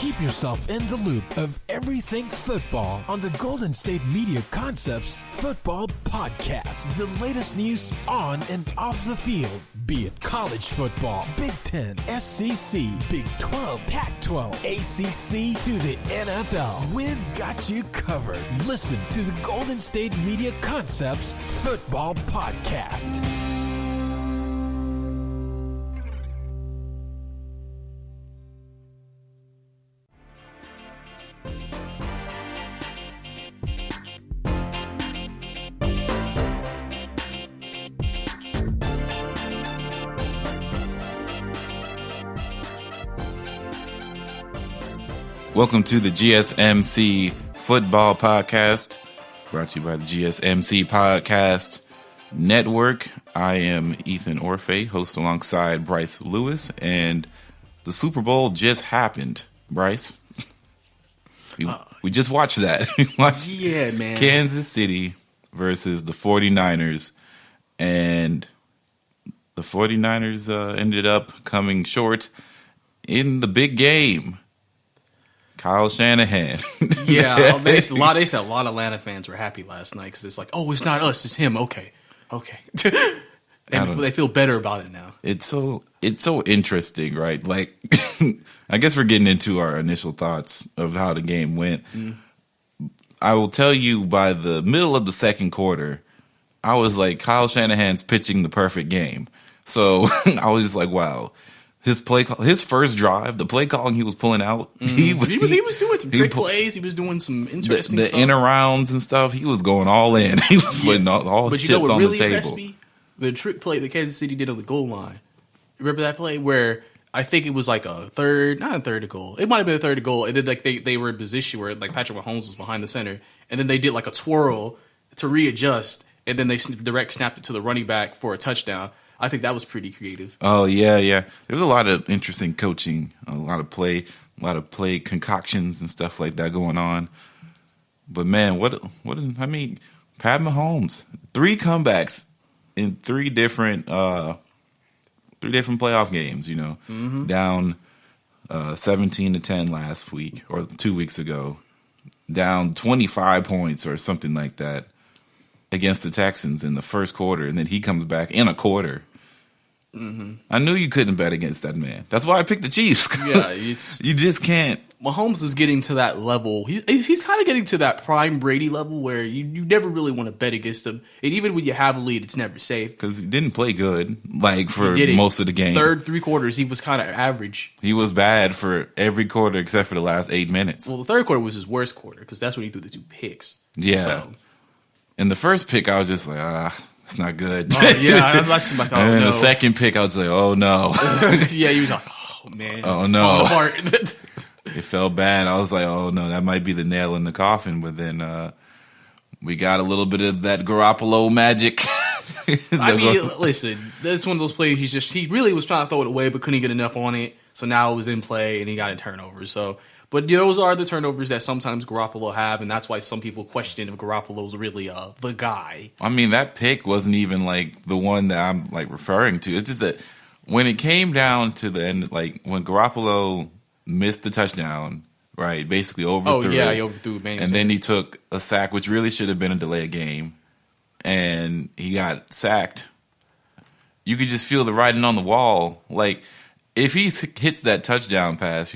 Keep yourself in the loop of everything football on the Golden State Media Concepts Football Podcast. The latest news on and off the field, be it college football, Big Ten, SEC, Big 12, Pac-12, ACC to the NFL. We've got you covered. Listen to the Golden State Media Concepts Football Podcast. Welcome to the GSMC Football Podcast, brought to you by the GSMC Podcast Network. I am Ethan Orfe, host alongside Brice Lewis, and the Super Bowl just happened. Brice, we just watched that. We watched man. Kansas City versus the 49ers, and the 49ers ended up coming short in the big game. Kyle Shanahan. Yeah, they said a lot of Atlanta fans were happy last night because it's like, oh, it's not us, it's him. Okay. And they feel better about it now. It's so interesting, right? Like, I guess we're getting into our initial thoughts of how the game went. I will tell you, by the middle of the second quarter, I was like, Kyle Shanahan's pitching the perfect game. So I was just like, wow. His first drive, the play calling he was pulling out, he was doing some trick plays. He was doing some interesting stuff. The in arounds and stuff. He was going all in. He was putting all his chips on the table. Impressed me? The trick play that Kansas City did on the goal line. Remember that play where I think it was like not a third goal. It might have been a third goal. And then like they were in position where like Patrick Mahomes was behind the center, and then they did like a twirl to readjust, and then they snapped it to the running back for a touchdown. I think that was pretty creative. Oh, yeah. There was a lot of interesting coaching, a lot of play concoctions and stuff like that going on. But, man, Pat Mahomes, 3 comebacks in 3 different playoff games, down 17-10 last week or 2 weeks ago, down 25 points or something like that against the Texans in the first quarter, and then he comes back in a quarter. I knew you couldn't bet against that man. That's why I picked the Chiefs. Yeah, you just can't. Mahomes is getting to that level. He's kind of getting to that prime Brady level where you never really want to bet against him. And even when you have a lead, it's never safe. Because he didn't play good, for most of the game. Third 3 quarters, he was kind of average. He was bad for every quarter except for the last 8 minutes. Well, the third quarter was his worst quarter because that's when he threw the 2 picks. Yeah. So. In the first pick, I was just like, it's not good. Oh, yeah, that's like, and then the second pick, I was like, oh, no. Yeah, he was like, oh, man. Oh, no. Apart. It felt bad. I was like, oh, no, that might be the nail in the coffin. But then we got a little bit of that Garoppolo magic. Listen, that's one of those plays he really was trying to throw it away, but couldn't get enough on it. So now it was in play, and he got a turnover. So, but those are the turnovers that sometimes Garoppolo have, and that's why some people question if Garoppolo's really the guy. I mean, that pick wasn't even like the one that I'm like referring to. It's just that when it came down to the end, like when Garoppolo missed the touchdown, right? Basically overthrew. Oh yeah, he overthrew Emmanuel. And then he took a sack, which really should have been a delay of game, and he got sacked. You could just feel the writing on the wall, like. If he hits that touchdown pass,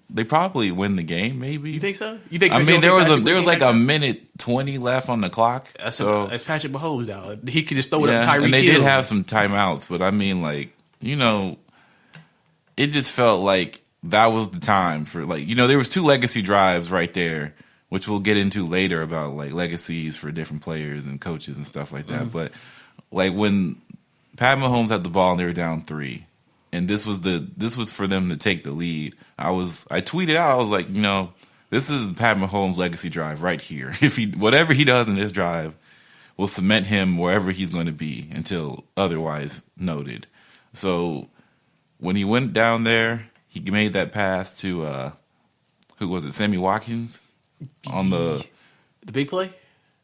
they probably win the game. Maybe you think so? You think? I mean, there was like a minute 20 left on the clock. That's Patrick Mahomes out. He could just throw it up Tyreek Hill. And they did have some timeouts, but I mean, like it just felt like that was the time for there was 2 legacy drives right there, which we'll get into later about like legacies for different players and coaches and stuff like that. But like when Pat Mahomes had the ball and they were down 3. And this was for them to take the lead. I tweeted out, I was like, this is Pat Mahomes' legacy drive right here. If whatever he does in this drive will cement him wherever he's going to be until otherwise noted. So when he went down there, he made that pass to who was it? Sammy Watkins on the big play.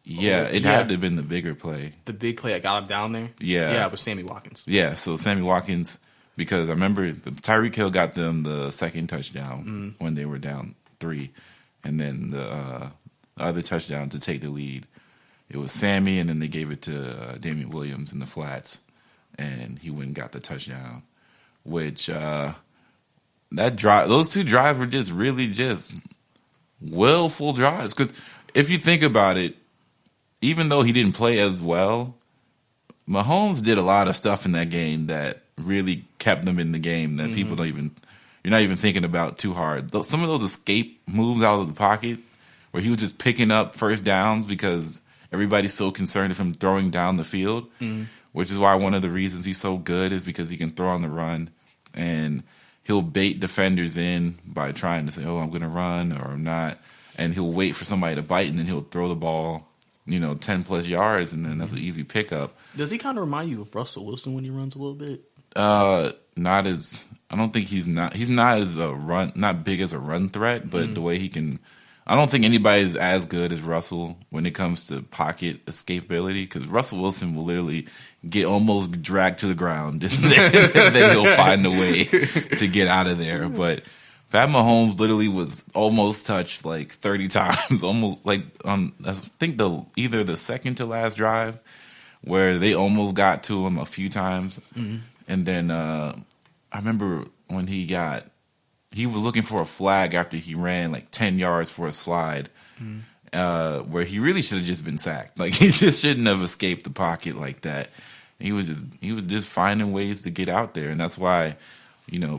Yeah, it had to have been the bigger play. The big play that got him down there. Yeah, it was Sammy Watkins. Yeah, so Sammy Watkins. Because I remember Tyreek Hill got them the second touchdown when they were down 3, and then the other touchdown to take the lead. It was Sammy, and then they gave it to Damian Williams in the flats, and he went and got the touchdown. Which those 2 drives were just really just willful drives. Because if you think about it, even though he didn't play as well, Mahomes did a lot of stuff in that game that really kept them in the game that people you're not even thinking about too hard. Some of those escape moves out of the pocket where he was just picking up first downs because everybody's so concerned with him throwing down the field, which is why one of the reasons he's so good is because he can throw on the run, and he'll bait defenders in by trying to say, oh, I'm going to run or I'm not, and he'll wait for somebody to bite, and then he'll throw the ball 10-plus yards, and then that's an easy pickup. Does he kind of remind you of Russell Wilson when he runs a little bit? Not as I don't think he's not as not big as a run threat, but the way he can, I don't think anybody's as good as Russell when it comes to pocket escapability, because Russell Wilson will literally get almost dragged to the ground and then he'll find a way to get out of there. But Pat Mahomes literally was almost touched like 30 times, almost like on I think either the second to last drive where they almost got to him a few times. And then I remember when he was looking for a flag after he ran like 10 yards for a slide, where he really should have just been sacked. Like, he just shouldn't have escaped the pocket like that. He was just finding ways to get out there, and that's why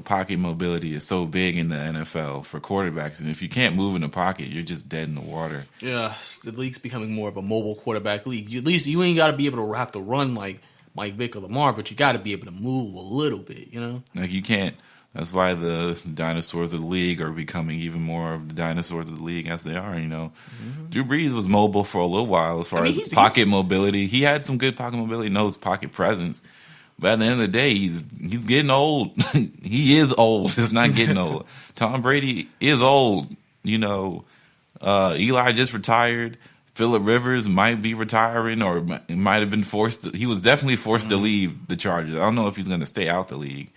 pocket mobility is so big in the NFL for quarterbacks. And if you can't move in the pocket, you're just dead in the water. Yeah, the league's becoming more of a mobile quarterback league. At least you ain't got to be able to have to run like Mike Vick or Lamar, but you got to be able to move a little bit, Like, you can't. That's why the dinosaurs of the league are becoming even more of the dinosaurs of the league as they are, Drew Brees was mobile for a little while as far as pocket mobility. He had some good pocket mobility, knows pocket presence. But at the end of the day, he's getting old. He is old. It's not getting old. Tom Brady is old. Eli just retired. Phillip Rivers might be retiring, or might have been forced. He was definitely forced to leave the Chargers. I don't know if he's going to stay out the league.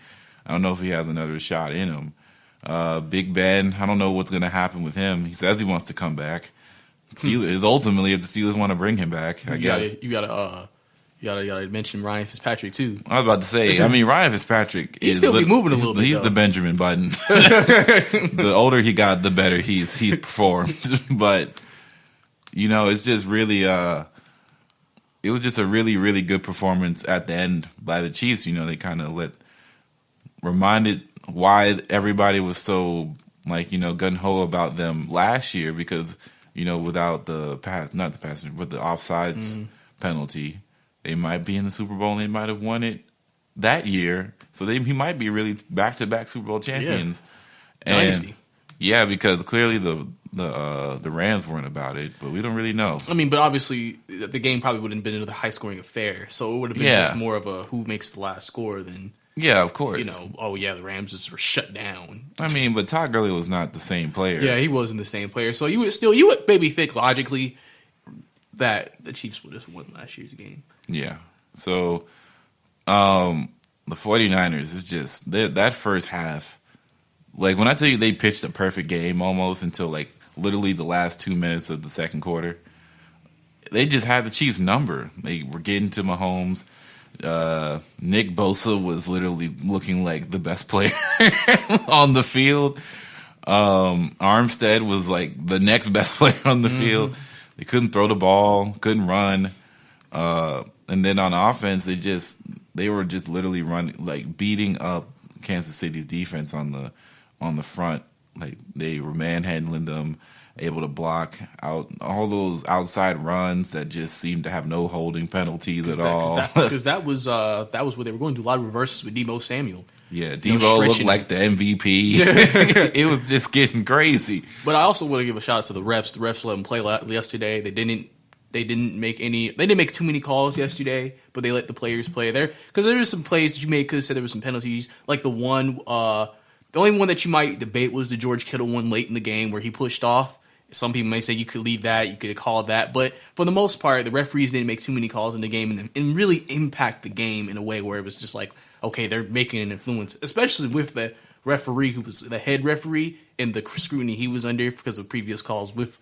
I don't know if he has another shot in him. Big Ben, I don't know what's going to happen with him. He says he wants to come back. Steelers, ultimately, if the Steelers want to bring him back, I guess. You gotta mention Ryan Fitzpatrick too. I was about to say, Ryan Fitzpatrick is still be moving a little bit. He's the Benjamin Button. The older he got, the better he's performed. But it's just really it was just a really, really good performance at the end by the Chiefs. They kind of reminded why everybody was so gung ho about them last year, because without the offsides penalty, they might be in the Super Bowl and they might have won it that year. So he might be really back-to-back Super Bowl champions. Yeah. And yeah, because clearly the Rams weren't about it, but we don't really know. But obviously the game probably wouldn't have been another high-scoring affair, so it would have been just more of a who makes the last score than. Yeah, of course. The Rams just were shut down. But Todd Gurley was not the same player. Yeah, he wasn't the same player. So you would maybe think logically that the Chiefs would have won last year's game. Yeah. So the 49ers is just that first half. Like, when I tell you they pitched a perfect game almost until literally the last 2 minutes of the second quarter, they just had the Chiefs number. They were getting to Mahomes. Nick Bosa was literally looking like the best player on the field. Armstead was the next best player on the field. They couldn't throw the ball, couldn't run. And then on offense, they were just literally running, beating up Kansas City's defense on the front. They were manhandling them, able to block out all those outside runs that just seemed to have no holding penalties at all. Because that was what they were going to do. A lot of reverses with Deebo Samuel. Yeah, Deebo looked like the MVP. It was just getting crazy. But I also want to give a shout out to the refs. The refs let them play yesterday. They didn't make too many calls yesterday, but they let the players play there. Because there were some plays that you could have said there were some penalties. Like the only one that you might debate was the George Kittle one late in the game where he pushed off. Some people may say you could leave that, you could have called that. But for the most part, the referees didn't make too many calls in the game and really impact the game in a way where it was just okay, they're making an influence, especially with referee who was the head referee and the scrutiny he was under because of previous calls with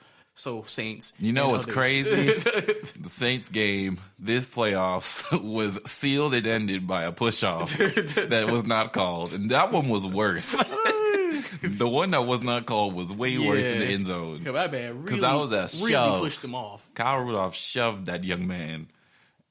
Saints. You know what's crazy? The Saints game, this playoffs was sealed and ended by a push-off that was not called. And that one was worse. The one that was not called was way worse in the end zone. That man Because that was a shove. Really pushed him off. Kyle Rudolph shoved that young man.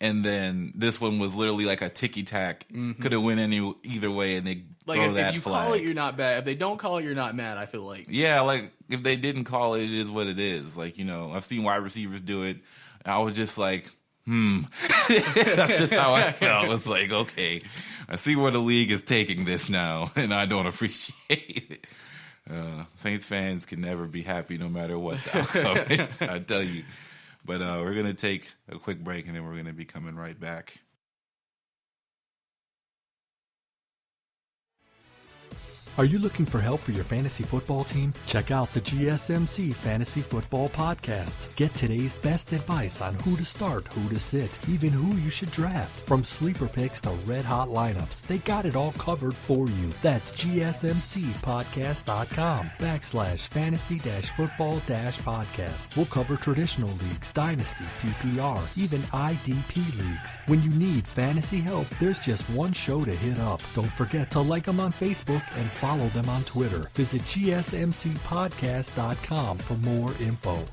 And then this one was literally like a ticky-tack. Could have went either way, and they throw that flag. If you call it, you're not bad. If they don't call it, you're not mad, I feel like. Yeah, like, if they didn't call it, it is what it is. Like, you know, I've seen wide receivers do it. I was just like, That's just how I felt. It's like, okay, I see where the league is taking this now, and I don't appreciate it. Saints fans can never be happy no matter what the outcome is, I tell you. But we're going to take a quick break, and then we're going to be coming right back. Are you looking for help for your fantasy football team? Check out the GSMC Fantasy Football Podcast. Get today's best advice on who to start, who to sit, even who you should draft. From sleeper picks to red-hot lineups, they got it all covered for you. That's gsmcpodcast.com/fantasy-football-podcast. We'll cover traditional leagues, dynasty, PPR, even IDP leagues. When you need fantasy help, there's just one show to hit up. Don't forget to like them on Facebook and follow them on Twitter. Visit gsmcpodcast.com for more info.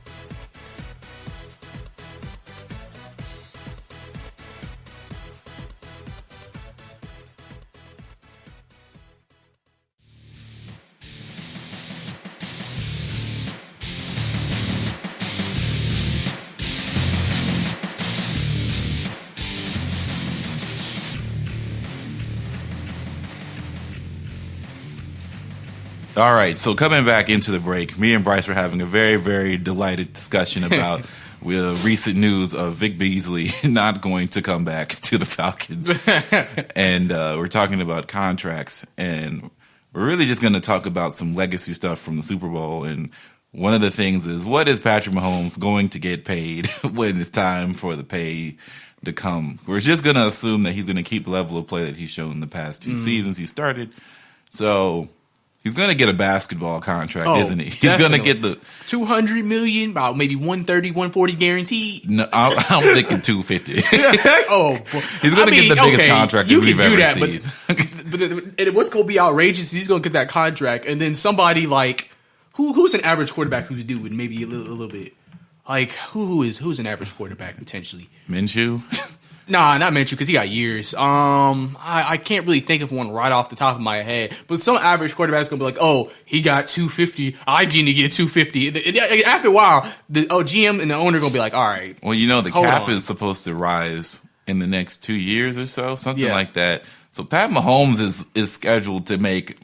All right, so coming back into the break, me and Brice were having a very, very delighted discussion about recent news of Vic Beasley not going to come back to the Falcons. And we're talking about contracts, and we're really just going to talk about some legacy stuff from the Super Bowl. And one of the things is, what is Patrick Mahomes going to get paid when it's time for the pay to come? We're just going to assume that he's going to keep the level of play that he's shown the past two seasons he started. So he's going to get a basketball contract, isn't he? He's going to get the $200 million, about maybe 130, 140 guaranteed. No, I'm thinking 250. He's going to get the biggest contract that we've ever seen. But what's going to be outrageous is he's going to get that contract, and then somebody like who's an average quarterback who's doing maybe a little bit like who's an average quarterback potentially? Minshew. Nah, not Minshew because he got years. I can't really think of one right off the top of my head. But some average quarterback's gonna be like, "Oh, he got 250. I didn't get 250." After a while, the GM and the owner are gonna be like, "All right." Well, you know, the cap is supposed to rise in the next 2 years or so, something like that. So Pat Mahomes is scheduled to make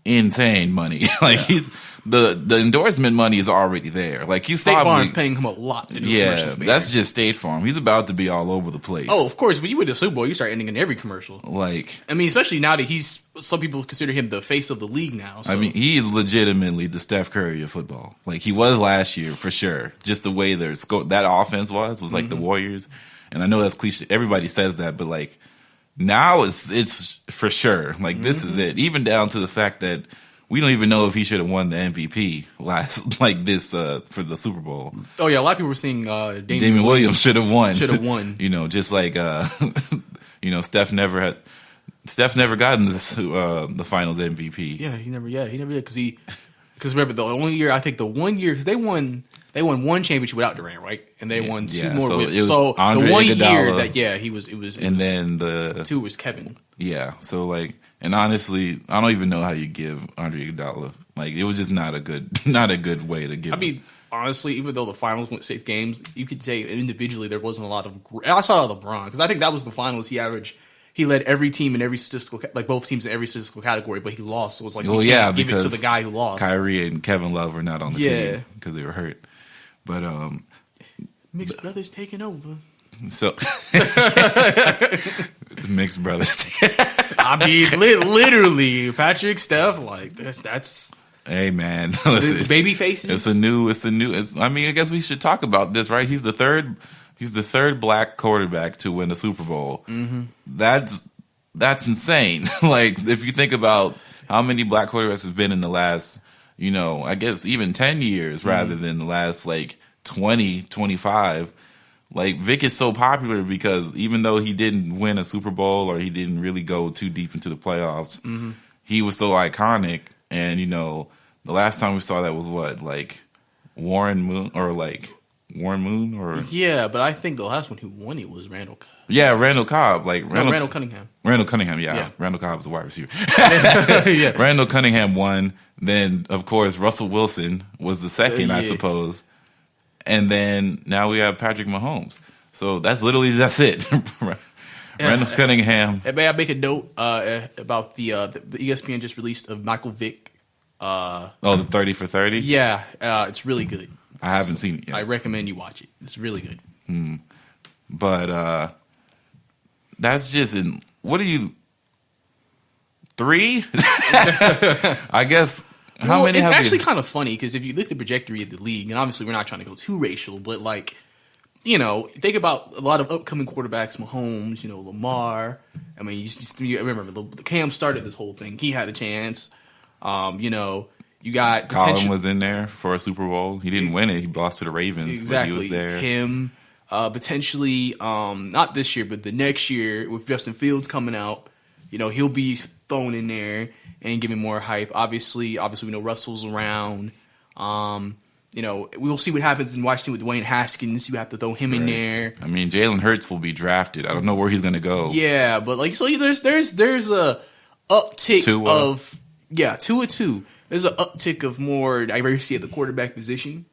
insane money. He's the endorsement money is already there. Like he's State probably Farm's paying him a lot to do commercials. Yeah, that's just State Farm. He's about to be all over the place. Oh, of course. When you win the Super Bowl, you start ending in every commercial. Especially now that some people consider him the face of the league now. So. I mean, he is legitimately the Steph Curry of football. Like he was last year for sure. Just the way that offense was like the Warriors. And I know that's cliche. Everybody says that, but like now it's for sure. Like this is it. Even down to the fact that we don't even know if he should have won the MVP for the Super Bowl. Oh yeah, a lot of people were saying Damian Williams should have won. You know, just like Steph never gotten the Finals MVP. Yeah, he never did because remember the only year because they won one championship without Durant, right? And they won two more with. So the one Iguodala, year that it was, then the two was Kevin. Yeah, so like. And honestly, I don't even know how you give Andre Iguodala. Like it was just not a good way to give. I mean, honestly, even though the finals went 6 games, you could say individually there wasn't a lot of. I saw LeBron because I think that was the finals. He led every team in every statistical, like both teams in every statistical category, but he lost. So it was like, give it to the guy who lost. Kyrie and Kevin Love were not on the team because they were hurt. But mixed brothers taking over. So the mixed brothers. I mean, literally, Patrick, Steph, like that's. Hey man, listen, baby faces. I mean, I guess we should talk about this, right? He's the third black quarterback to win a Super Bowl. Mm-hmm. That's insane. Like if you think about how many black quarterbacks have been in the last, I guess even 10 years rather than the last like 20, 25. Like Vic is so popular because even though he didn't win a Super Bowl or he didn't really go too deep into the playoffs, he was so iconic. And the last time we saw that was what, like Warren Moon or yeah, but I think the last one who won it was Randall Cobb. Yeah, Randall Cobb, Randall Cunningham. Randall Cunningham, yeah. Randall Cobb was a wide receiver. Yeah. Randall Cunningham won. Then of course Russell Wilson was the second, I suppose. And then now we have Patrick Mahomes. So that's it. Randall Cunningham. May I make a note about the ESPN just released of Michael Vick? The 30 for 30? Yeah, it's really good. I haven't seen it yet. I recommend you watch it. It's really good. But that's just what are you, 3? I guess. How many it's have actually kind of funny because if you look at the trajectory of the league, and obviously we're not trying to go too racial, but like, think about a lot of upcoming quarterbacks, Mahomes, Lamar. I mean, you remember the Cam started this whole thing. He had a chance. You got Colin was in there for a Super Bowl. He didn't win it. He lost to the Ravens. Exactly. But he was there. Him, potentially, not this year, but the next year with Justin Fields coming out, he'll be thrown in there and giving more hype. Obviously, we know Russell's around. We'll see what happens in Washington with Dwayne Haskins. You have to throw him in there. I mean, Jalen Hurts will be drafted. I don't know where he's going to go. Yeah, but there's a uptick of Tua 2. There's an uptick of more diversity at the quarterback position,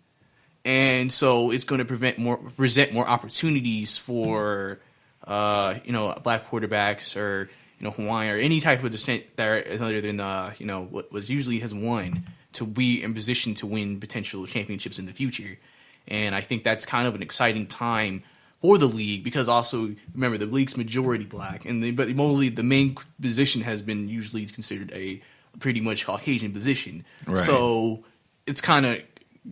and so it's going to present more opportunities for black quarterbacks or Hawaiian or any type of descent that is other than what was usually has won to be in position to win potential championships in the future. And I think that's kind of an exciting time for the league because also remember the league's majority black, but mostly the main position has been usually considered a pretty much Caucasian position. Right. So it's kind of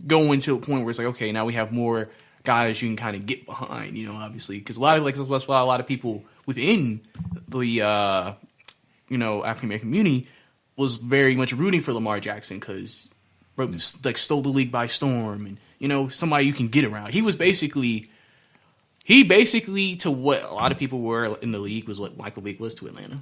going to a point where it's like, okay, now we have more guys you can kind of get behind, obviously, because that's why a lot of people within the African American community was very much rooting for Lamar Jackson because stole the league by storm and somebody you can get around. He basically to what a lot of people were in the league was what Michael Vick was to Atlanta.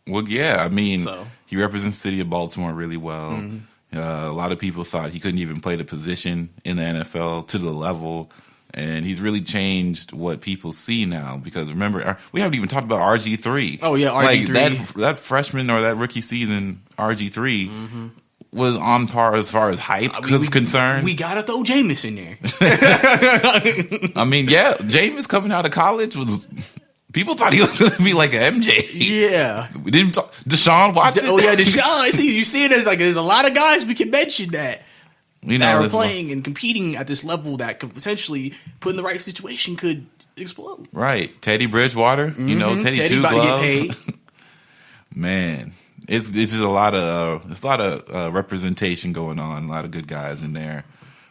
Well, yeah, I mean, he represents the city of Baltimore really well. Mm-hmm. A lot of people thought he couldn't even play the position in the NFL to the level, and he's really changed what people see now. Because remember, we haven't even talked about RG3. Oh yeah, RG3. Like that freshman or that rookie season, RG3 was on par as far as hype was concerned. We gotta throw Jameis in there. I mean, yeah, Jameis coming out of college was. People thought he was going to be like an MJ. Yeah. We didn't talk. Deshaun Watson. Oh, yeah, Deshaun. I see. You see it as there's a lot of guys we can mention that are playing and competing at this level that could potentially put in the right situation could explode. Right. Teddy Bridgewater. Teddy Two Gloves. Man, it's just a lot of representation going on. A lot of good guys in there.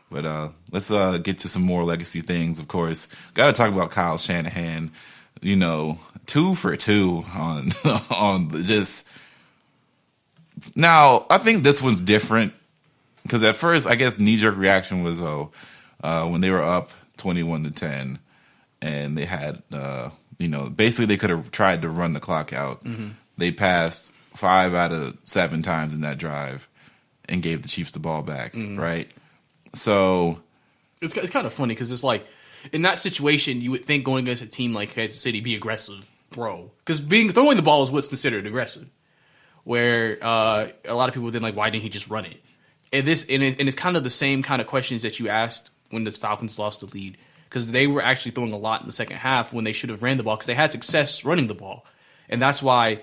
But let's get to some more legacy things, of course. Got to talk about Kyle Shanahan. 2 for 2 on just now. I think this one's different because at first, I guess knee-jerk reaction was when they were up 21-10, and they had basically they could have tried to run the clock out. Mm-hmm. They passed 5 out of 7 times in that drive and gave the Chiefs the ball back. Mm-hmm. Right, so it's kind of funny because it's like. In that situation, you would think going against a team like Kansas City, be aggressive, throw. Because throwing the ball is what's considered aggressive. Where a lot of people then why didn't he just run it? And it's kind of the same kind of questions that you asked when the Falcons lost the lead. Because they were actually throwing a lot in the second half when they should have ran the ball. Because they had success running the ball. And that's why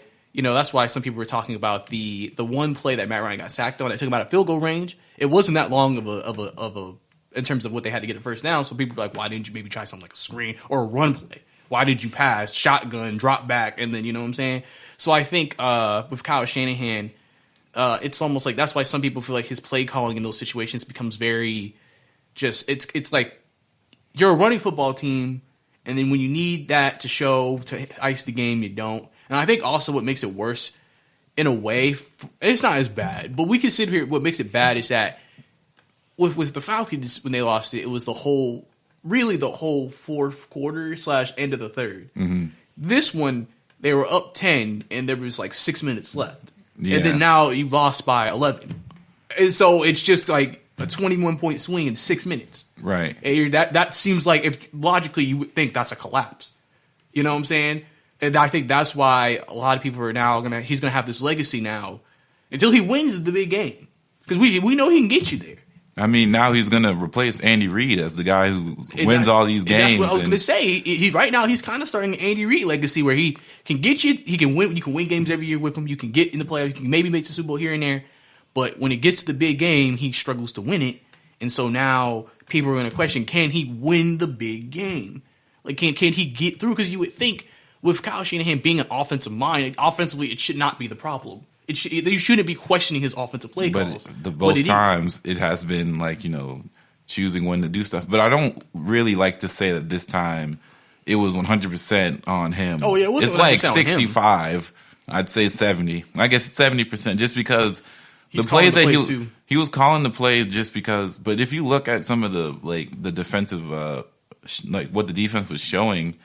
some people were talking about the one play that Matt Ryan got sacked on. It took him out of field goal range. It wasn't that long of a in terms of what they had to get a first down. So people were like, why didn't you maybe try something like a screen or a run play? Why did you pass, shotgun, drop back, and then, you know what I'm saying? So I think with Kyle Shanahan, it's almost like that's why some people feel like his play calling in those situations becomes very just, it's like you're a running football team, and then when you need that to show, to ice the game, you don't. And I think also what makes it worse in a way, it's not as bad. But we can sit here. What makes it bad is that with the Falcons when they lost it, it was the whole fourth quarter / end of the third. Mm-hmm. This one, they were up 10 and there was like 6 minutes left, and then now you lost by 11, and so it's just like a 21-point swing in 6 minutes. Right. And that seems like, if logically you would think that's a collapse. You know what I'm saying? And I think that's why a lot of people are now he's gonna have this legacy now until he wins the big game, because we know he can get you there. I mean, now he's going to replace Andy Reid as the guy who wins all these games. That's what I was going to say. He right now he's kind of starting an Andy Reid legacy where he can get you. He can win. You can win games every year with him. You can get in the playoffs. You can maybe make the Super Bowl here and there. But when it gets to the big game, he struggles to win it. And so now people are going to question: can he win the big game? Like, can he get through? Because you would think with Kyle Shanahan being an offensive mind, offensively it should not be the problem. You shouldn't be questioning his offensive play calls. But both times it has been like, choosing when to do stuff. But I don't really like to say that this time it was 100% on him. Oh, yeah, it wasn't. It's like 65. I'd say 70. I guess 70% just because the plays that he was calling the plays just because. But if you look at some of the defensive, what the defense was showing,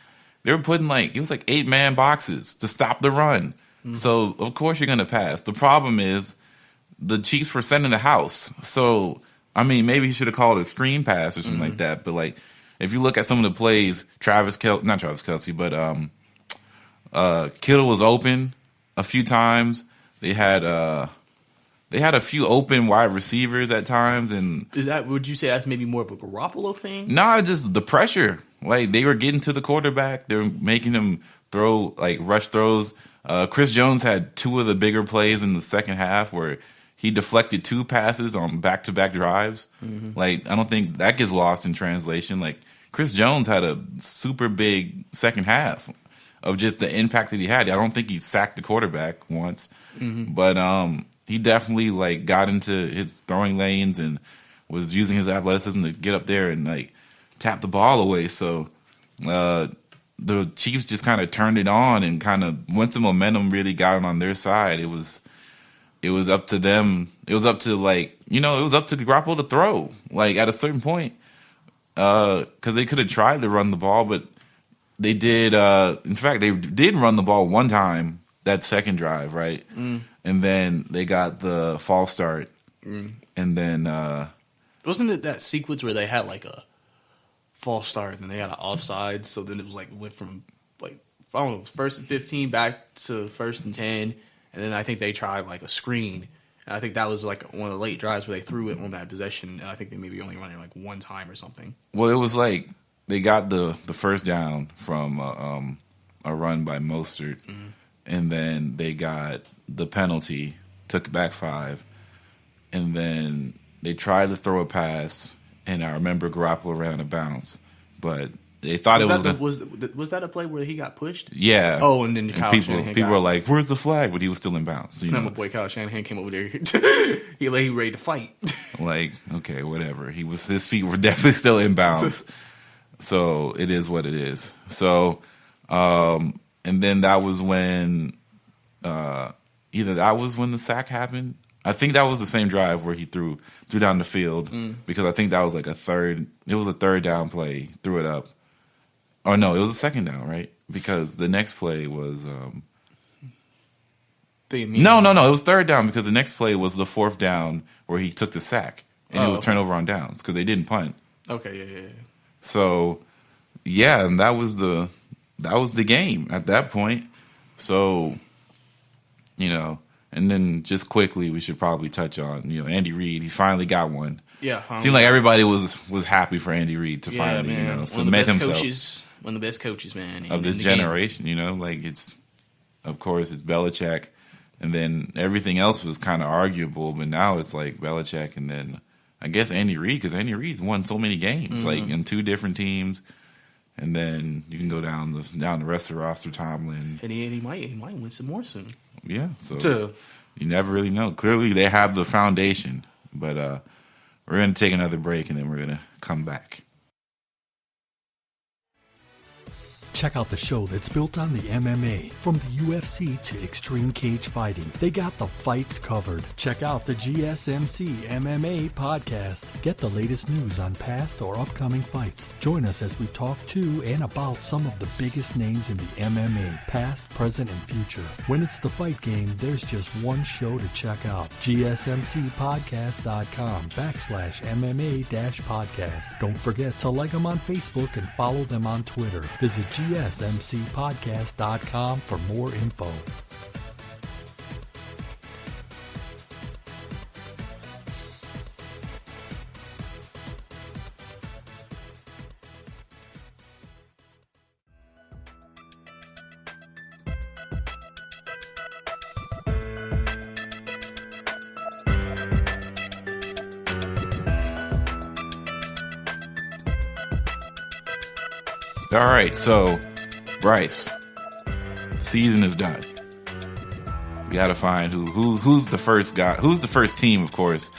they were putting it was 8-man boxes to stop the run. So, of course, you're going to pass. The problem is the Chiefs were sending the house. So, I mean, maybe he should have called a screen pass or something like that. But, if you look at some of the plays, not Travis Kelce, but Kittle was open a few times. They had a few open wide receivers at times. And would you say that's maybe more of a Garoppolo thing? Nah, just the pressure. They were getting to the quarterback. They were making him throw, rush throws. Chris Jones had 2 of the bigger plays in the second half where he deflected 2 passes on back-to-back drives. Mm-hmm. I don't think that gets lost in translation. Chris Jones had a super big second half of just the impact that he had. I don't think he sacked the quarterback once, but he definitely got into his throwing lanes and was using his athleticism to get up there and tap the ball away. So the Chiefs just kind of turned it on, and kind of once the momentum really got on their side, it was up to them. It was up to it was up to Garoppolo to throw at a certain point, because they could have tried to run the ball, but they did. In fact, they did run the ball one time that second drive, right? And then they got the false start, and then wasn't it that sequence where they had a false start and they had an offside, so then it was went from I don't know, first and 15 back to first and 10, and then I think they tried a screen, and I think that was one of the late drives where they threw it on that possession, and I think they maybe only run it one time or something. Well, it was they got the first down from a run by Mostert, and then they got the penalty, took it back 5, and then they tried to throw a pass. And I remember Garoppolo ran out of bounds, but they thought was that a play where he got pushed? Yeah. Oh, and then people were like, "Where's the flag?" But he was still in bounds. So, my boy Kyle Shanahan came over there. he ready to fight. Okay, whatever. His feet were definitely still in bounds. So it is what it is. So, and then that was when either that was when the sack happened. I think that was the same drive where he threw down the field, because I think that was a third. It was a third down play. Threw it up. Oh no, it was a second down, right? Because the next play was. No. It was third down because the next play was the fourth down where he took the sack and it was turnover on downs because they didn't punt. Okay, yeah. So, yeah, and that was the game at that point. So, and then just quickly, we should probably touch on, Andy Reid. He finally got one. Yeah. Seemed like everybody was happy for Andy Reid to finally, cement himself. One of the best coaches, man. Of this generation, it's, of course, it's Belichick. And then everything else was kind of arguable, but now it's Belichick and then I guess Andy Reid, because Andy Reid's won so many games, in 2 different teams. And then you can go down the rest of the roster, Tomlin. And he might win some more soon. Yeah, so you never really know. Clearly, they have the foundation, but we're going to take another break, and then we're going to come back. Check out the show that's built on the MMA. From the UFC to extreme cage fighting, they got the fights covered. Check out the GSMC MMA podcast. Get the latest news on past or upcoming fights. Join us as we talk to and about some of the biggest names in the MMA, past, present, and future. When it's the fight game, there's just one show to check out. GSMCpodcast.com/MMA-podcast. Don't forget to like them on Facebook and follow them on Twitter. Visit GSMCpodcast.com for more info. All right, so Brice, season is done. We got to find who's the first guy, who's the first team, of course,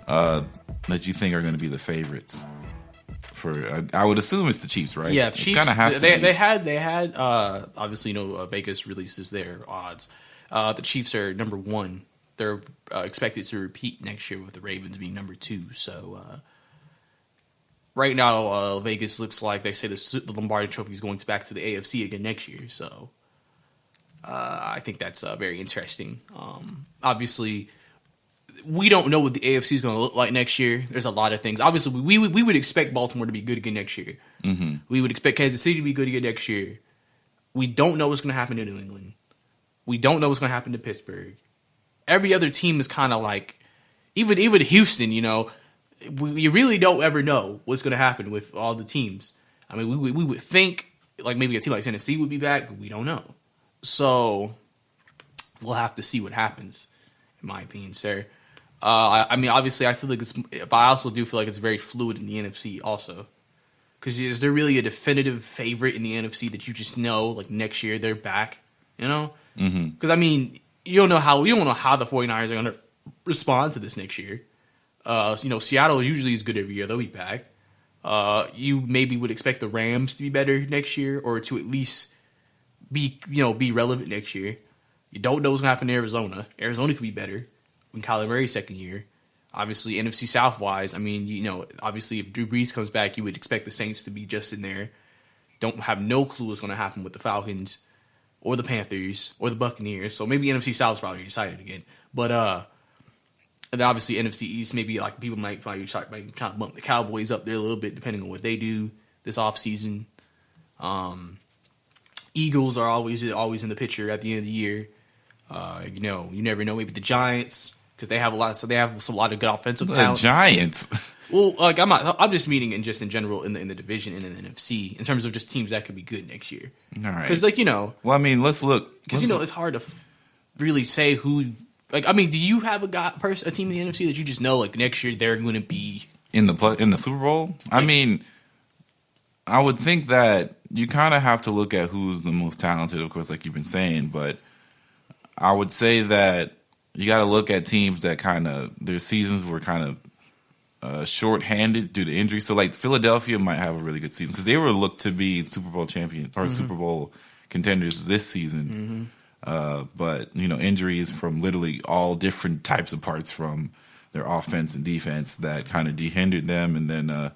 that you think are going to be the favorites. For I would assume it's the Chiefs, right? Yeah, the Chiefs. Kind of has to be. They had obviously Vegas releases their odds. The Chiefs are number 1. They're expected to repeat next year with the Ravens being number 2. So. Right now, Vegas looks like they say the Lombardi Trophy is going back to the AFC again next year. So I think that's very interesting. Obviously, we don't know what the AFC is going to look like next year. There's a lot of things. Obviously, we would expect Baltimore to be good again next year. Mm-hmm. We would expect Kansas City to be good again next year. We don't know what's going to happen to New England. We don't know what's going to happen to Pittsburgh. Every other team is kind of like, even Houston, we really don't ever know what's going to happen with all the teams. I mean, we would think like maybe a team like Tennessee would be back, but we don't know. So we'll have to see what happens, in my opinion, sir. I mean, obviously, I feel like but I also do feel like it's very fluid in the NFC also. Because is there really a definitive favorite in the NFC that you just know, like next year they're back? Because I mean, you don't know how the 49ers are going to respond to this next year. Seattle usually is good every year. They'll be back. You maybe would expect the Rams to be better next year, or to at least be relevant next year. You don't know what's going to happen in Arizona. Arizona could be better when Kyler Murray's second year. Obviously, NFC South wise, I mean, obviously if Drew Brees comes back, you would expect the Saints to be just in there. Don't have no clue what's going to happen with the Falcons or the Panthers or the Buccaneers. So maybe NFC South is probably decided again. But and then obviously NFC East, maybe like people might probably try to bump the Cowboys up there a little bit, depending on what they do this offseason. Eagles are always in the picture at the end of the year. You never know. Maybe the Giants, because they have a lot of good offensive talent. The Giants. Well, like I'm just meaning in general in the division and in the NFC in terms of just teams that could be good next year. All right. Because Well, I mean, let's look. Because it's hard to really say who. Like, I mean, do you have a team in the NFC that you just know, like, next year they're going to be in the Super Bowl? I mean, I would think that you kind of have to look at who's the most talented, of course, like you've been saying. But I would say that you got to look at teams that kind of their seasons were kind of short-handed due to injury. So, like, Philadelphia might have a really good season because they were looked to be Super Bowl champions or Super Bowl contenders this season. Mm-hmm. But, injuries from literally all different types of parts from their offense and defense that kind of hindered them. And then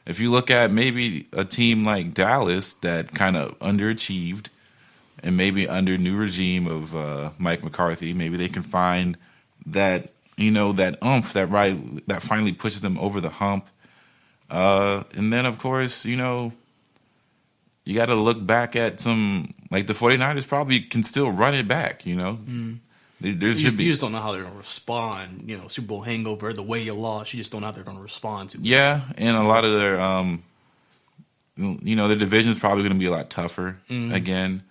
if you look at maybe a team like Dallas that kind of underachieved and maybe under new regime of Mike McCarthy, maybe they can find that, that oomph that finally pushes them over the hump. And then, of course, you got to look back at some, like the 49ers probably can still run it back, You just don't know how they're going to respond, Super Bowl hangover, the way you lost, you just don't know how they're going to respond to it. Yeah, and a lot of their, their division's probably going to be a lot tougher again.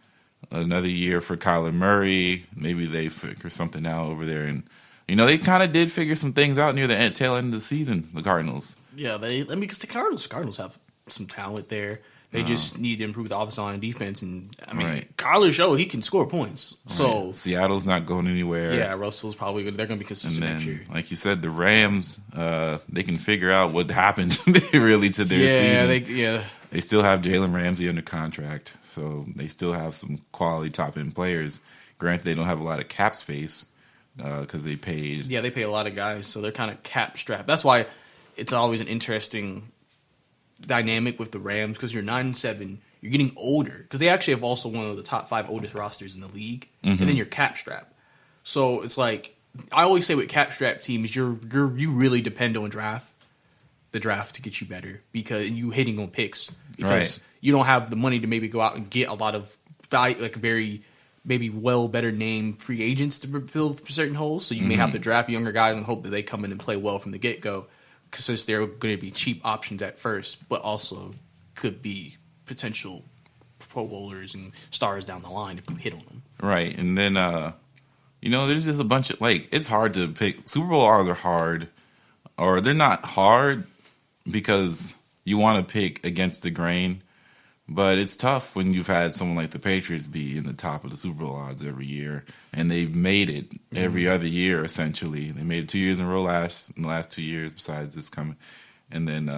Another year for Kyler Murray. Maybe they figure something out over there. And, they kind of did figure some things out near the tail end of the season, the Cardinals. Yeah, because the Cardinals have some talent there. They just need to improve the offensive line and defense. And, I mean, Kyler showed he can score points. So Seattle's not going anywhere. Yeah, Russell's probably good. They're going to be consistent next year. Like you said, the Rams, they can figure out what happened really to their season. They still have Jalen Ramsey under contract, so they still have some quality top-end players. Granted, they don't have a lot of cap space because they paid. Yeah, they pay a lot of guys, so they're kind of cap strapped. That's why it's always an interesting dynamic with the Rams, because you're 9-7, you're getting older, because they actually have also one of the top 5 oldest rosters in the league, and then you're cap strapped. So it's like, I always say with cap strapped teams, you really depend on the draft to get you better, because you hitting on picks, because you don't have the money to maybe go out and get a lot of value, like very maybe better named free agents to fill certain holes. So you may have to draft younger guys and hope that they come in and play well from the get go, since they're going to be cheap options at first, but also could be potential Pro Bowlers and stars down the line if you hit on them. Right, and then there's just a bunch of, like, it's hard to pick. Super Bowl odds are hard, or they're not hard because you want to pick against the grain, but it's tough when you've had someone like the Patriots be in the top of the Super Bowl odds every year, and they've made it every other year, essentially. They made it 2 years in a row in the last 2 years, besides this coming. And then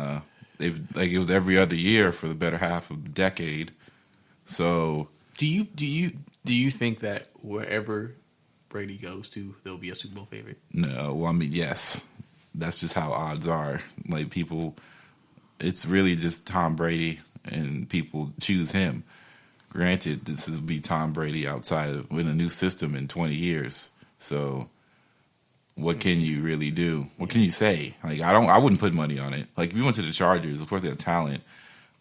it was every other year for the better half of the decade. So do you think that wherever Brady goes to, there'll be a Super Bowl favorite? No, well, I mean, yes. That's just how odds are. Like, people, it's really just Tom Brady, and people choose him. Granted, this will be Tom Brady outside of in a new system in 20 years. So, what can you really do? What can you say? Like, I wouldn't put money on it. Like, if you went to the Chargers, of course they have talent,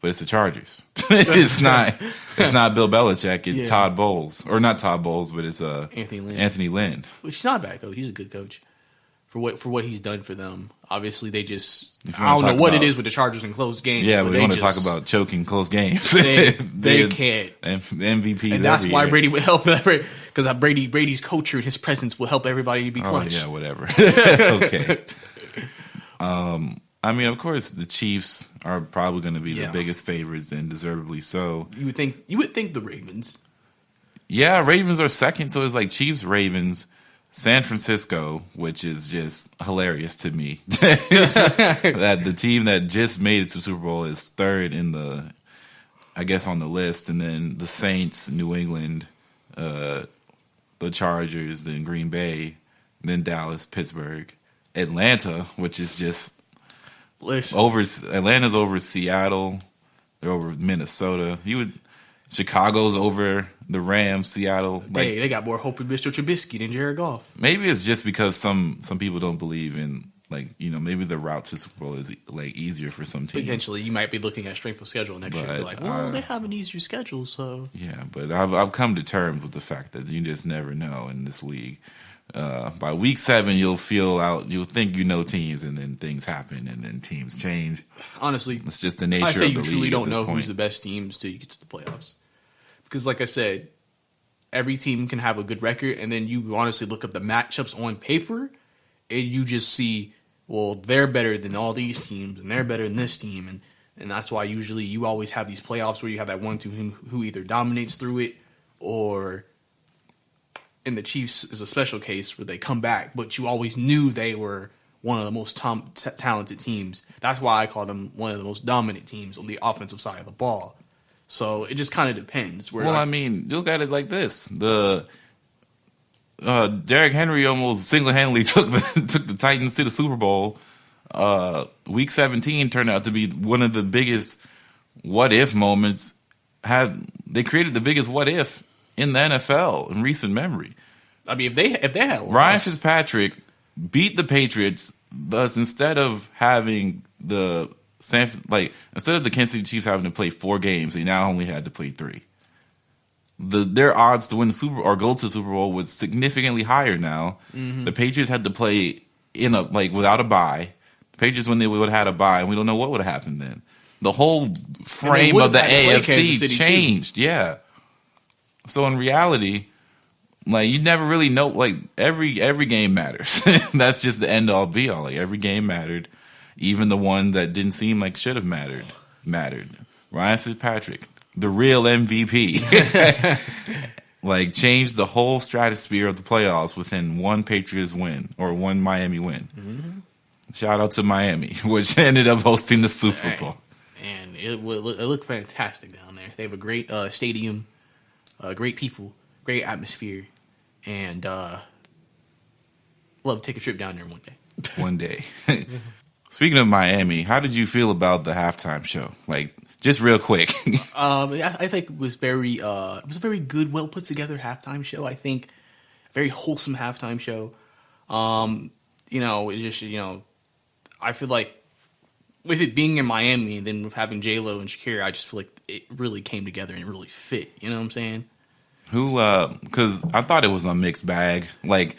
but it's the Chargers. It's not Bill Belichick. It's Todd Bowles, or not Todd Bowles, but it's Anthony Lynn. Which is not a bad coach. He's a good coach for what he's done for them. Obviously, they just, I don't know what it is with the Chargers in close games. Yeah, but we want to talk about choking close games. They can't. MVP, and that's why Brady would help. Because Brady's culture and his presence will help everybody to be clutch. Oh yeah, whatever. Okay. I mean, of course, the Chiefs are probably going to be the biggest favorites, and deservedly so. You would think the Ravens. Yeah, Ravens are second, so it's like Chiefs, Ravens, San Francisco, which is just hilarious to me. That the team that just made it to Super Bowl is third in on the list, and then the Saints, New England, the Chargers, then Green Bay, then Dallas, Pittsburgh, Atlanta, which is just Atlanta's over Seattle, they're over Minnesota. Chicago's over the Rams, Seattle. They got more hope in Mr. Trubisky than Jared Goff. Maybe it's just because some people don't believe in, maybe the route to Super Bowl is easier for some teams. Potentially, you might be looking at strength of schedule next year. Like, they have an easier schedule, so yeah. But I've come to terms with the fact that you just never know in this league. By week 7, you'll think you know teams, and then things happen, and then teams change. Honestly, it's just the nature of the league. I say you truly don't know who's the best teams till you get to the playoffs. Because, like I said, every team can have a good record, and then you honestly look up the matchups on paper, and you just see, well, they're better than all these teams, and they're better than this team, and that's why usually you always have these playoffs where you have that one team who either dominates through it, or in the Chiefs is a special case where they come back, but you always knew they were one of the most talented teams. That's why I call them one of the most dominant teams on the offensive side of the ball. So it just kind of depends. I mean, look at it like this: Derrick Henry almost single-handedly took the Titans to the Super Bowl. Week 17 turned out to be one of the biggest what-if moments. They created the biggest what-if in the NFL in recent memory. I mean, if they had Ryan Fitzpatrick beat the Patriots, thus instead of having instead of the Kansas City Chiefs having to play 4 games, they now only had to play 3. Their odds to win the Super or go to the Super Bowl was significantly higher now. Mm-hmm. The Patriots had to play without a bye. The Patriots, when they would have had a bye, and we don't know what would have happened then. The whole frame of the AFC changed. Too. Yeah. So in reality, you never really know. Every game matters. That's just the end all be all. Every game mattered. Even the one that didn't seem like should have mattered. Ryan Fitzpatrick, the real MVP, changed the whole stratosphere of the playoffs within one Patriots win or one Miami win. Mm-hmm. Shout out to Miami, which ended up hosting the Super Bowl. And it looked fantastic down there. They have a great stadium, great people, great atmosphere, and love to take a trip down there one day. One day. Speaking of Miami, how did you feel about the halftime show? Like, just real quick. I think it was a very good, well put together halftime show. I think very wholesome halftime show. I feel like with it being in Miami, and then with having J-Lo and Shakira, I just feel like it really came together and it really fit. You know what I'm saying? Because I thought it was a mixed bag. Like,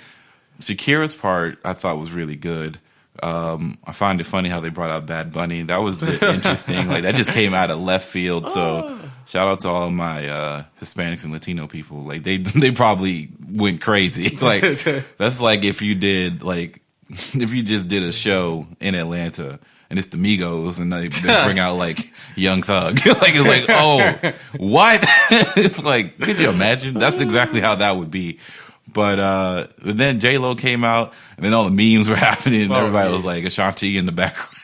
Shakira's part, I thought was really good. I find it funny how they brought out Bad Bunny. That was interesting. Like, that just came out of left field. So shout out to all of my Hispanics and Latino people. Like, they probably went crazy. It's like, that's like if you just did a show in Atlanta and it's the Migos and they bring out like Young Thug. Like, it's like, oh, what? Like, could you imagine? That's exactly how that would be. But then J-Lo came out, and then all the memes were happening, and everybody was like Ashanti in the background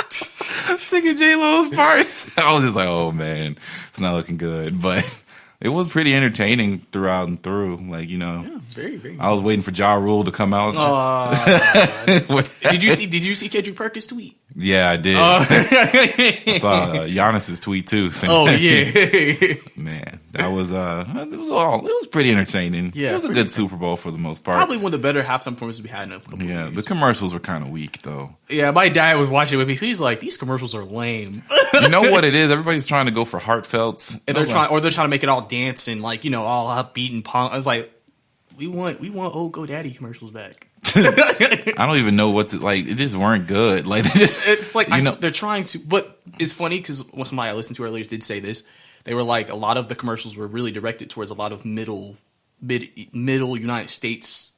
singing J-Lo's parts. I was just like, oh man, it's not looking good. But it was pretty entertaining throughout and through. Like, very, very. I was waiting for Ja Rule to come out. Did you see Kendrick Perkins' tweet? Yeah, I did. I saw Giannis's tweet too. Yeah, man, that was it was pretty entertaining. Yeah, it was a good Super Bowl for the most part. Probably one of the better halftime performances we had in a couple of years. The commercials were kind of weak though. Yeah, my dad was watching with me. He's like, these commercials are lame. You know what it is? Everybody's trying to go for heartfelts, and they're trying to make it all dance and like all upbeat and punk. I was like, we want old GoDaddy commercials back. I don't even know what to like. It just weren't good. Like, it's like they're trying to, but it's funny because somebody I listened to earlier did say this. They were like, a lot of the commercials were really directed towards a lot of middle United States.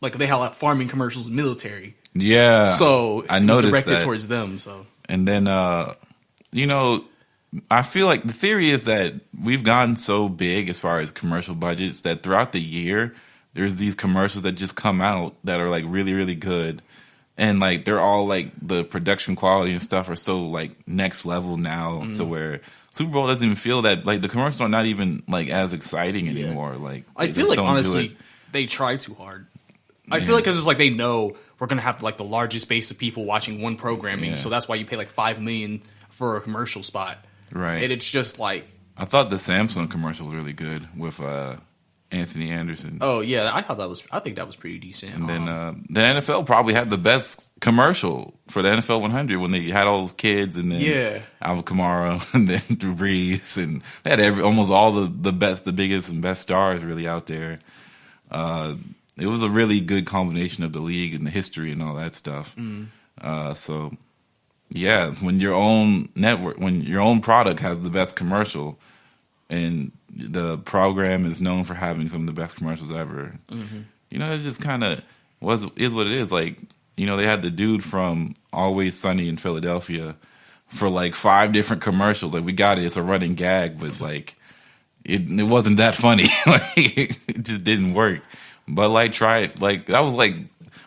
Like, they had like farming commercials and military. Yeah, so I noticed it was directed that. towards them. So, and then I feel like the theory is that we've gotten so big as far as commercial budgets that throughout the year, there's these commercials that just come out that are like really, really good. And like, they're all like, the production quality and stuff are so like next level now to where Super Bowl doesn't even feel that, like, the commercials are not even like as exciting anymore. Like, I feel like honestly, they try too hard. I feel like it's just like they know we're going to have like the largest base of people watching one programming. So that's why you pay like $5 million for a commercial spot. Right. And it's just like, I thought the Samsung commercial was really good with Anthony Anderson. Oh yeah, I think that was pretty decent. And then the NFL probably had the best commercial for the NFL 100 when they had all those kids, and then Alvin Kamara, and then Brice, and they had almost all the best, the biggest and best stars really out there. It was a really good combination of the league and the history and all that stuff. So yeah, when your own network, when your own product has the best commercial, and the program is known for having some of the best commercials ever. It just kind of is what it is. Like, they had the dude from Always Sunny in Philadelphia for like 5 different commercials. Like, we got it. It's a running gag, but like, it wasn't that funny. Like, it just didn't work. Bud Light tried. Like, that was like,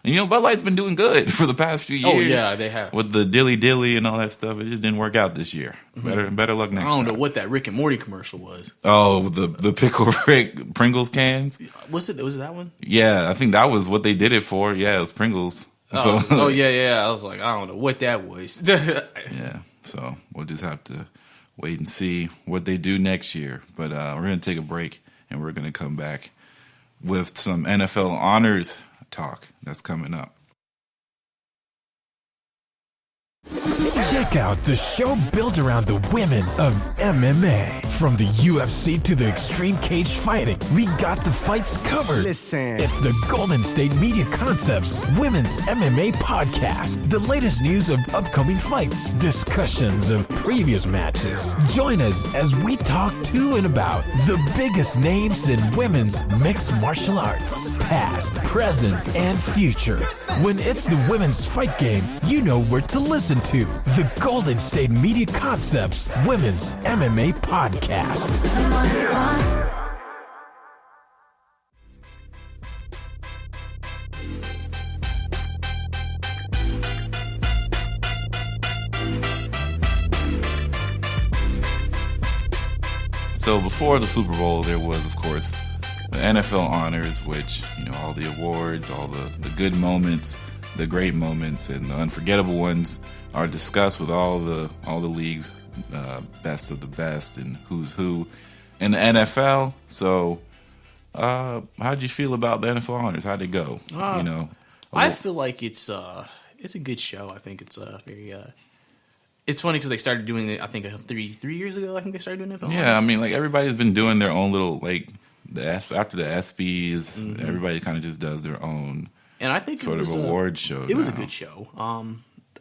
Bud Light's been doing good for the past few years. Oh yeah, they have. With the dilly dilly and all that stuff, it just didn't work out this year. Better luck next time. I don't know what that Rick and Morty commercial was. Oh, the pickle Rick Pringles cans. Was it that one? Yeah, I think that was what they did it for. Yeah, it was Pringles. Yeah. I was like, I don't know what that was. Yeah, so we'll just have to wait and see what they do next year. But we're gonna take a break and we're gonna come back with some NFL honors talk that's coming up. Check out the show built around the women of MMA. From the UFC to the extreme cage fighting, we got the fights covered. Listen. It's the Golden State Media Concepts Women's MMA Podcast. The latest news of upcoming fights, discussions of previous matches. Join us as we talk to and about the biggest names in women's mixed martial arts, past, present, and future. When it's the women's fight game, you know where to listen to. The Golden State Media Concepts Women's MMA Podcast. So before the Super Bowl, there was, of course, the NFL honors, which, all the awards, all the good moments, the great moments, and the unforgettable ones are discussed with all the leagues, best of the best, and who's who in the NFL. So, how'd you feel about the NFL honors? How'd it go? I feel like it's a good show. I think it's very. It's funny because they started doing it. I think 3 years ago. I think they started doing NFL. Yeah, honors. I mean, like everybody's been doing their own little after the ESPYs. Everybody kind of just does their own. And I think sort of award show. It was a good show.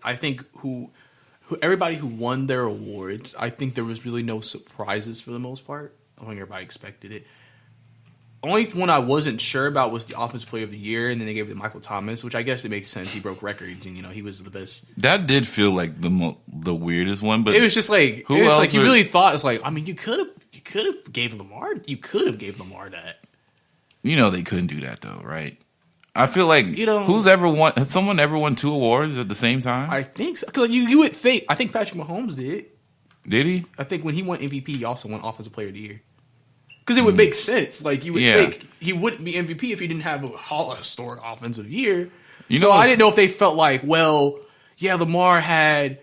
I think everybody who won their awards, I think there was really no surprises for the most part. I think everybody expected it. Only one I wasn't sure about was the Offensive Player of the Year, and then they gave it to Michael Thomas, which I guess it makes sense. He broke records, and he was the best. That did feel like the weirdest one, but it was just like you really thought it's like, I mean, you could have gave Lamar that. They couldn't do that though, right? I feel like has someone ever won 2 awards at the same time? I think so. Cause you would think. I think Patrick Mahomes did. Did he? I think when he won MVP, he also won Offensive Player of the Year. Because it would make sense. Like, you would think he wouldn't be MVP if he didn't have a historic offensive year. I didn't know if they felt like, Lamar had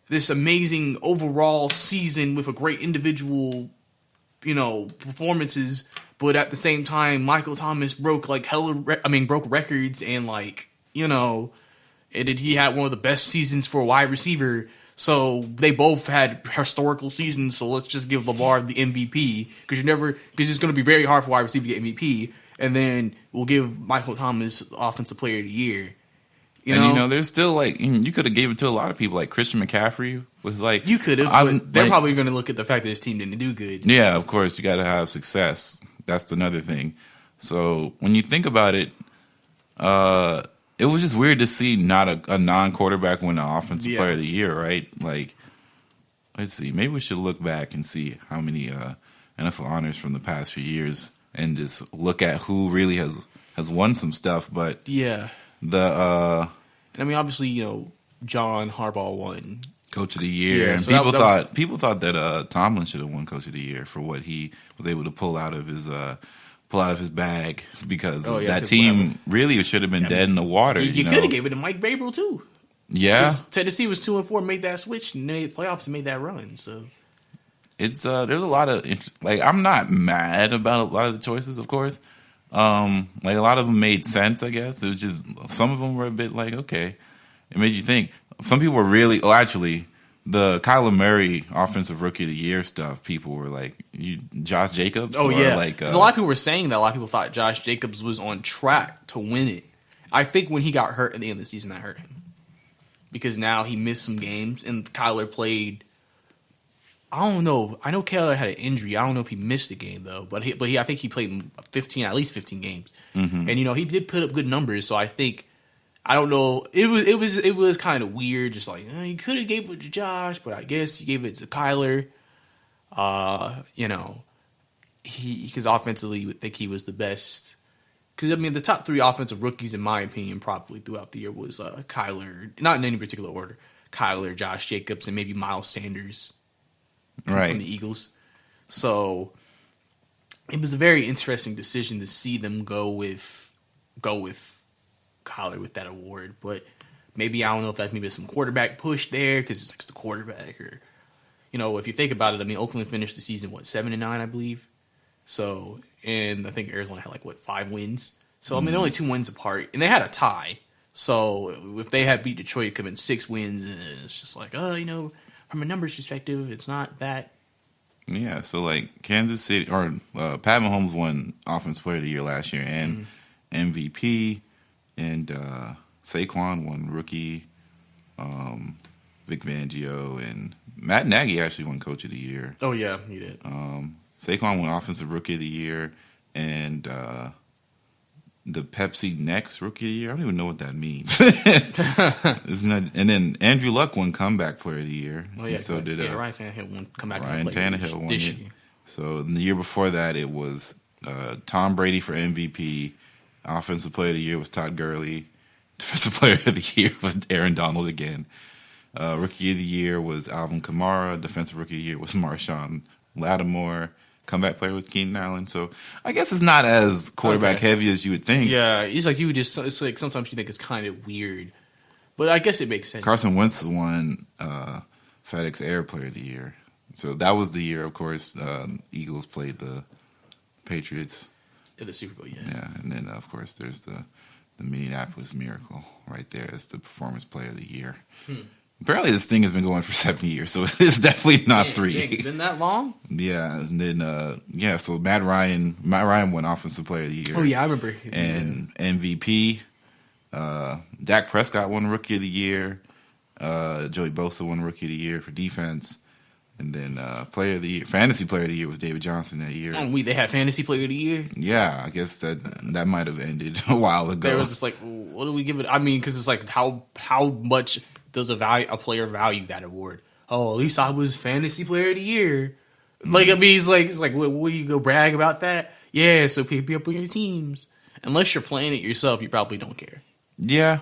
this amazing overall season with a great individual, performances, but at the same time, Michael Thomas broke broke records and and he had one of the best seasons for a wide receiver. So they both had historical seasons. So let's just give Lamar the MVP because it's going to be very hard for wide receiver to get MVP, and then we'll give Michael Thomas Offensive Player of the Year. There's still you could have gave it to a lot of people. Like Christian McCaffrey was like you could have. But they're probably going to look at the fact that his team didn't do good. Yeah, of course you got to have success. That's another thing. So when you think about it, it was just weird to see not a non-quarterback win the Offensive Player of the Year, right? Like, let's see. Maybe we should look back and see how many NFL honors from the past few years and just look at who really has won some stuff. But obviously, John Harbaugh won Coach of the Year, and so people thought that Tomlin should have won Coach of the Year for what he was able to pull out of his bag because that team really should have been dead in the water. You could have gave it to Mike Vrabel too. Yeah, Tennessee was 2-4, made that switch, and made playoffs and made that run. So it's there's a lot of I'm not mad about a lot of the choices, of course. A lot of them made sense. I guess it was just some of them were a bit okay. It made you think. Some people were really actually. The Kyler Murray Offensive Rookie of the Year stuff, people were like, Josh Jacobs? Oh, yeah. Because a lot of people were saying that. A lot of people thought Josh Jacobs was on track to win it. I think when he got hurt at the end of the season, that hurt him. Because now he missed some games, and Kyler played, I don't know. I know Kyler had an injury. I don't know if he missed the game, though. But I think he played at least 15 games. Mm-hmm. And, he did put up good numbers, so I think... I don't know. It was kind of weird. Just you could have gave it to Josh, but I guess you gave it to Kyler. Because offensively, you would think he was the best. Because the top 3 offensive rookies, in my opinion, probably throughout the year was Kyler. Not in any particular order. Kyler, Josh Jacobs, and maybe Miles Sanders, right, from the Eagles. So it was a very interesting decision to see them go with Kyler with that award, but maybe I don't know if that's maybe some quarterback push there because it's the quarterback, or if you think about it, Oakland finished the season 7-9, I believe. So, and I think Arizona had 5 wins. So they're only 2 wins apart, and they had a tie. So if they had beat Detroit, it could have been 6 wins, and it's just from a numbers perspective, it's not that. Yeah, so Kansas City or Pat Mahomes won Offensive Player of the Year last year and MVP. And Saquon won Rookie, Vic Fangio, and Matt Nagy actually won Coach of the Year. Oh, yeah, he did. Saquon won Offensive Rookie of the Year, and the Pepsi Next Rookie of the Year. I don't even know what that means. And then Andrew Luck won Comeback Player of the Year. Oh, yeah. So did Ryan Tannehill won Comeback Player of the Year. Ryan Tannehill won it. So the year before that, it was Tom Brady for MVP. Offensive Player of the Year was Todd Gurley. Defensive Player of the Year was Aaron Donald again. Rookie of the Year was Alvin Kamara. Defensive Rookie of the Year was Marshawn Lattimore. comeback player with Keenan Allen. So I guess it's not as quarterback heavy as you would think. Yeah, it's like it's like sometimes you think it's kind of weird, but I guess it makes sense. Carson Wentz won FedEx Air Player of the Year. So that was the year, of course, Eagles played the Patriots. In the Super Bowl, Yeah, and then, of course, there's the Minneapolis Miracle right there as the Performance Player of the Year. Apparently, this thing has been going for 7 years, so it's definitely not 3. Dang, it's been that long? Yeah, and then, so Matt Ryan won Offensive Player of the Year. Oh, yeah, I remember. And MVP. Dak Prescott won Rookie of the Year. Joey Bosa won Rookie of the Year for defense. And then Player of the Year, Fantasy Player of the Year was David Johnson that year. Oh, they had Fantasy Player of the Year? Yeah, I guess that might have ended a while ago. They was just like, what do we give it? I mean, because it's like, how much does a player value that award? Oh, at least I was Fantasy Player of the Year. Like, I mean, it's like, what do you go brag about that? Yeah, so pick me up on your teams. Unless you're playing it yourself, you probably don't care. Yeah.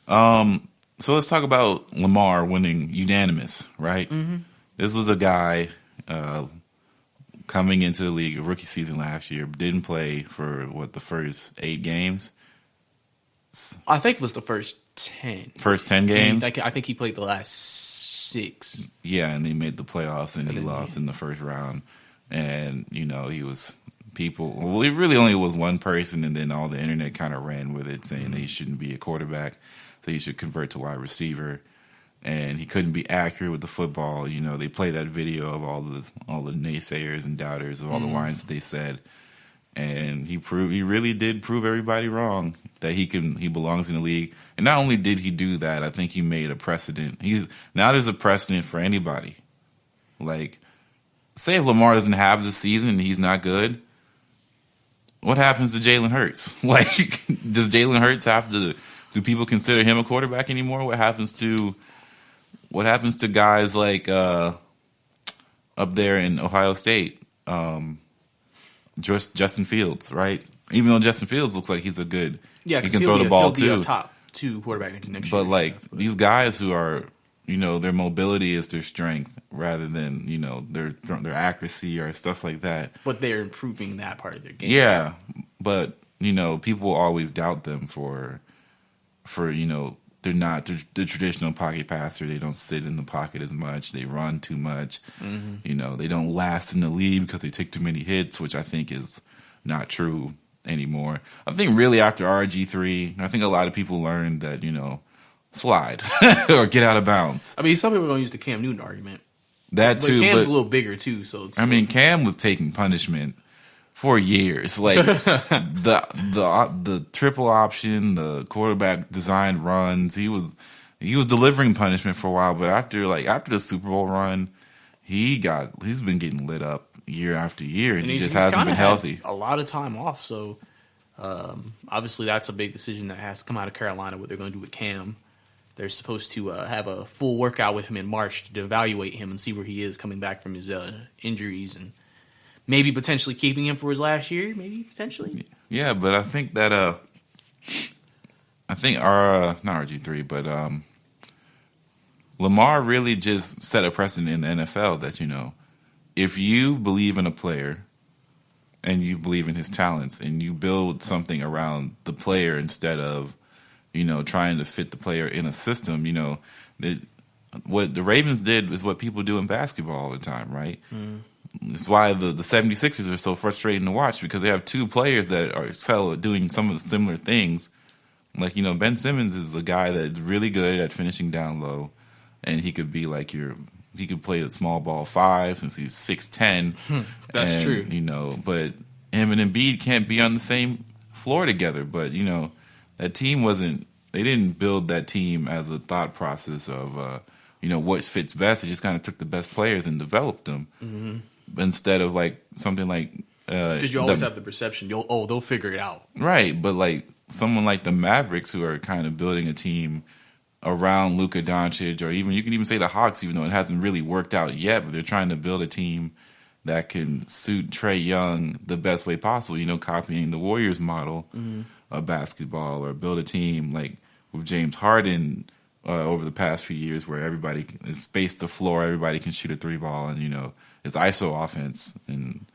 So let's talk about Lamar winning unanimous, right? Mm-hmm. This was a guy coming into the league, a rookie season last year, didn't play for, the first 8 games? I think it was the first 10. First 10 games? I think he played the last 6. Yeah, and they made the playoffs, and he lost in the first round. And, he was well, it really only was one person, and then all the internet kind of ran with it, saying that he shouldn't be a quarterback, so he should convert to wide receiver. And he couldn't be accurate with the football. They play that video of all the naysayers and doubters of all the lines that they said, and he really did prove everybody wrong that he belongs in the league. And not only did he do that, I think he made a precedent. Now there's a precedent for anybody. Like, say if Lamar doesn't have the season and he's not good, what happens to Jalen Hurts? Like, does Jalen Hurts have to? Do people consider him a quarterback anymore? What happens to guys like up there in Ohio State, Justin Fields, right? Even though Justin Fields looks like he's he can throw the ball too. He'll be a top 2 quarterback next year. But like these guys who are, their mobility is their strength rather than their accuracy or stuff like that. But they're improving that part of their game. Yeah, but people always doubt them for they're not the traditional pocket passer. They don't sit in the pocket as much. They run too much. Mm-hmm. They don't last in the lead because they take too many hits, which I think is not true anymore. I think really after RG3, I think a lot of people learned that, slide or get out of bounds. I mean, some people don't use the Cam Newton argument. That too. But Cam's a little bigger too. So Cam was taking punishment for years, like the triple option, the quarterback designed runs. He was delivering punishment for a while, but after the Super Bowl run, he's been getting lit up year after year, and he just hasn't been healthy. A lot of time off, so obviously that's a big decision that has to come out of Carolina. What they're going to do with Cam? They're supposed to have a full workout with him in March to evaluate him and see where he is coming back from his injuries and. Maybe potentially keeping him for his last year. Maybe potentially. Yeah, but I think that not RG3, but Lamar really just set a precedent in the NFL that if you believe in a player and you believe in his talents and you build something around the player instead of trying to fit the player in a system, what the Ravens did is what people do in basketball all the time, right? Mm. It's why the 76ers are so frustrating to watch because they have 2 players that are doing some of the similar things. Like, Ben Simmons is a guy that's really good at finishing down low, and he could be like he could play a small ball 5 since he's 6'10". That's true. But him and Embiid can't be on the same floor together. But, that team they didn't build that team as a thought process of, what fits best. They just kind of took the best players and developed them. Mm-hmm. Instead of like something like because you always have the perception they'll figure it out, right? But like someone like the Mavericks who are kind of building a team around Luka Doncic, or even you can even say the Hawks, even though it hasn't really worked out yet, but they're trying to build a team that can suit Trae Young the best way possible. Copying the Warriors model of basketball, or build a team like with James Harden over the past few years, where everybody can space the floor, everybody can shoot a 3 ball, and it's ISO offense, and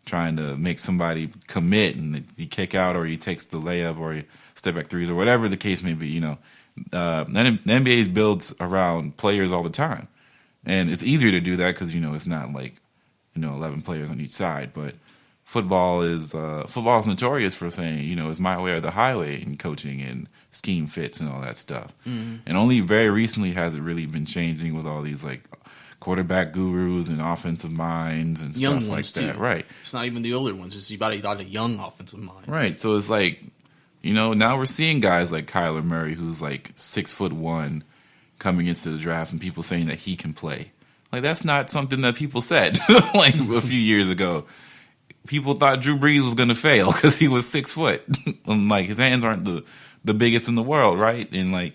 trying to make somebody commit, and you kick out, or he takes the layup, or you step back threes, or whatever the case may be. You know, the NBA builds around players all the time, and it's easier to do that because it's not like 11 players on each side. But football is notorious for saying it's my way or the highway in coaching and scheme fits and all that stuff. Mm-hmm. And only very recently has it really been changing with all these like quarterback gurus and offensive minds and young stuff like that. Too. Right. It's not even the older ones. It's about a young offensive mind. Right. So it's like, now we're seeing guys like Kyler Murray, who's like 6'1", coming into the draft, and people saying that he can play. Like, that's not something that people said like a few years ago. People thought Drew Brees was going to fail because he was 6 foot. And like, his hands aren't the biggest in the world, right? And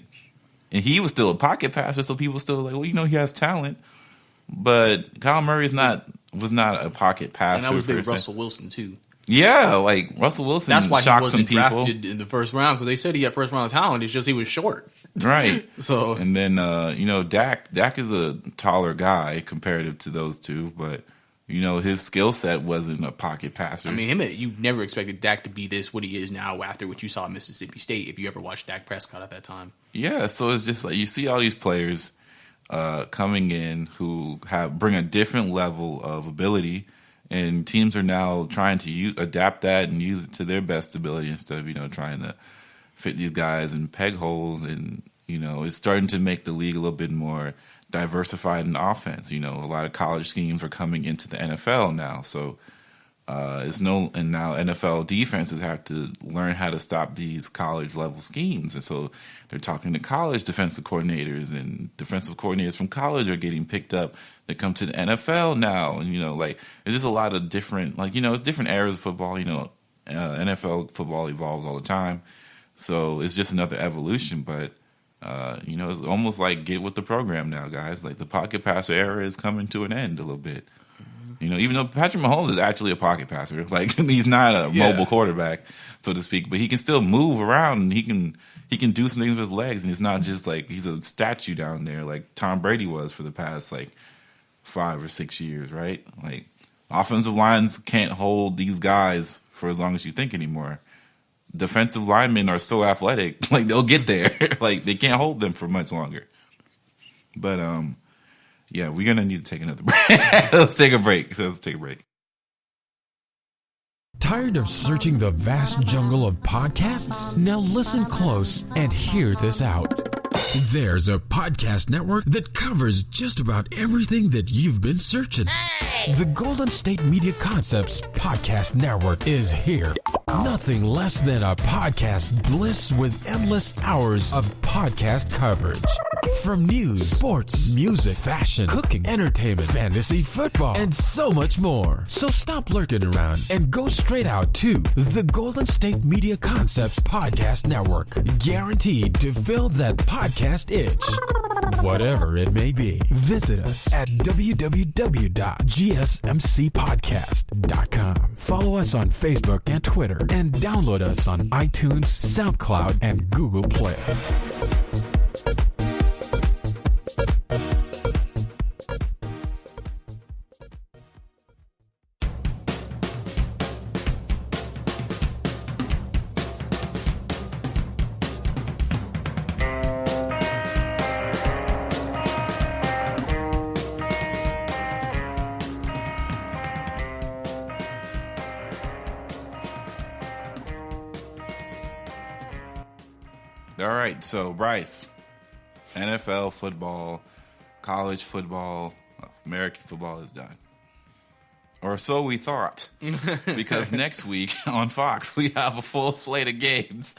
he was still a pocket passer, so people still like, well, he has talent. But Kyle Murray was not a pocket passer. And that was big Russell Wilson too. Yeah, like Russell Wilson. That's why he wasn't people. drafted in the first round, because they said he had first round talent. It's just he was short. Right. So and then Dak is a taller guy comparative to those two, but his skill set wasn't a pocket passer. I mean, you never expected Dak to be what he is now after what you saw at Mississippi State. If you ever watched Dak Prescott at that time. Yeah, so it's just like you see all these players coming in who bring a different level of ability, and teams are now trying to adapt that and use it to their best ability instead of trying to fit these guys in peg holes. And it's starting to make the league a little bit more diversified in offense. A lot of college schemes are coming into the NFL now, so and now NFL defenses have to learn how to stop these college level schemes, and so they're talking to college defensive coordinators, and defensive coordinators from college are getting picked up that come to the NFL now. And there's just a lot of different it's different eras of football. NFL football evolves all the time, so it's just another evolution. But it's almost like get with the program now, guys. Like, the pocket passer era is coming to an end a little bit. Even though Patrick Mahomes is actually a pocket passer, like, he's not a mobile quarterback, so to speak, but he can still move around, and he can do some things with his legs, and it's not just like he's a statue down there like Tom Brady was for the past like 5 or 6 years, right? Like, offensive lines can't hold these guys for as long as you think anymore. Defensive linemen are so athletic, like, they'll get there. Like, they can't hold them for much longer. But yeah, we're gonna need to take another break. Let's take a break. Tired of searching the vast jungle of podcasts? Now listen close and hear this out. There's a podcast network that covers just about everything that you've been searching. Hey! The Golden State Media Concepts Podcast Network is here. Nothing less than a podcast bliss with endless hours of podcast coverage. From news, sports, music, fashion, cooking, entertainment, fantasy, football, and so much more. So stop lurking around and go straight out to the Golden State Media Concepts Podcast Network. Guaranteed to fill that podcast itch. Whatever it may be. Visit us at www.gsmcpodcast.com. Follow us on Facebook and Twitter, and download us on iTunes, SoundCloud, and Google Play. All right, so Brice, NFL football, college football, American football is done. Or so we thought. Because next week on Fox, we have a full slate of games.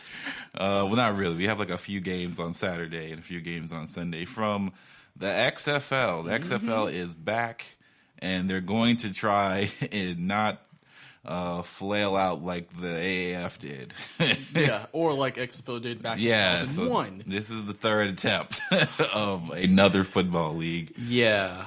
Well, not really. We have like a few games on Saturday and a few games on Sunday from the XFL. The XFL is back, and they're going to try and not flail out like the AAF did. Yeah, or like XFL did back in 2001. So this is the third attempt of another football league. Yeah.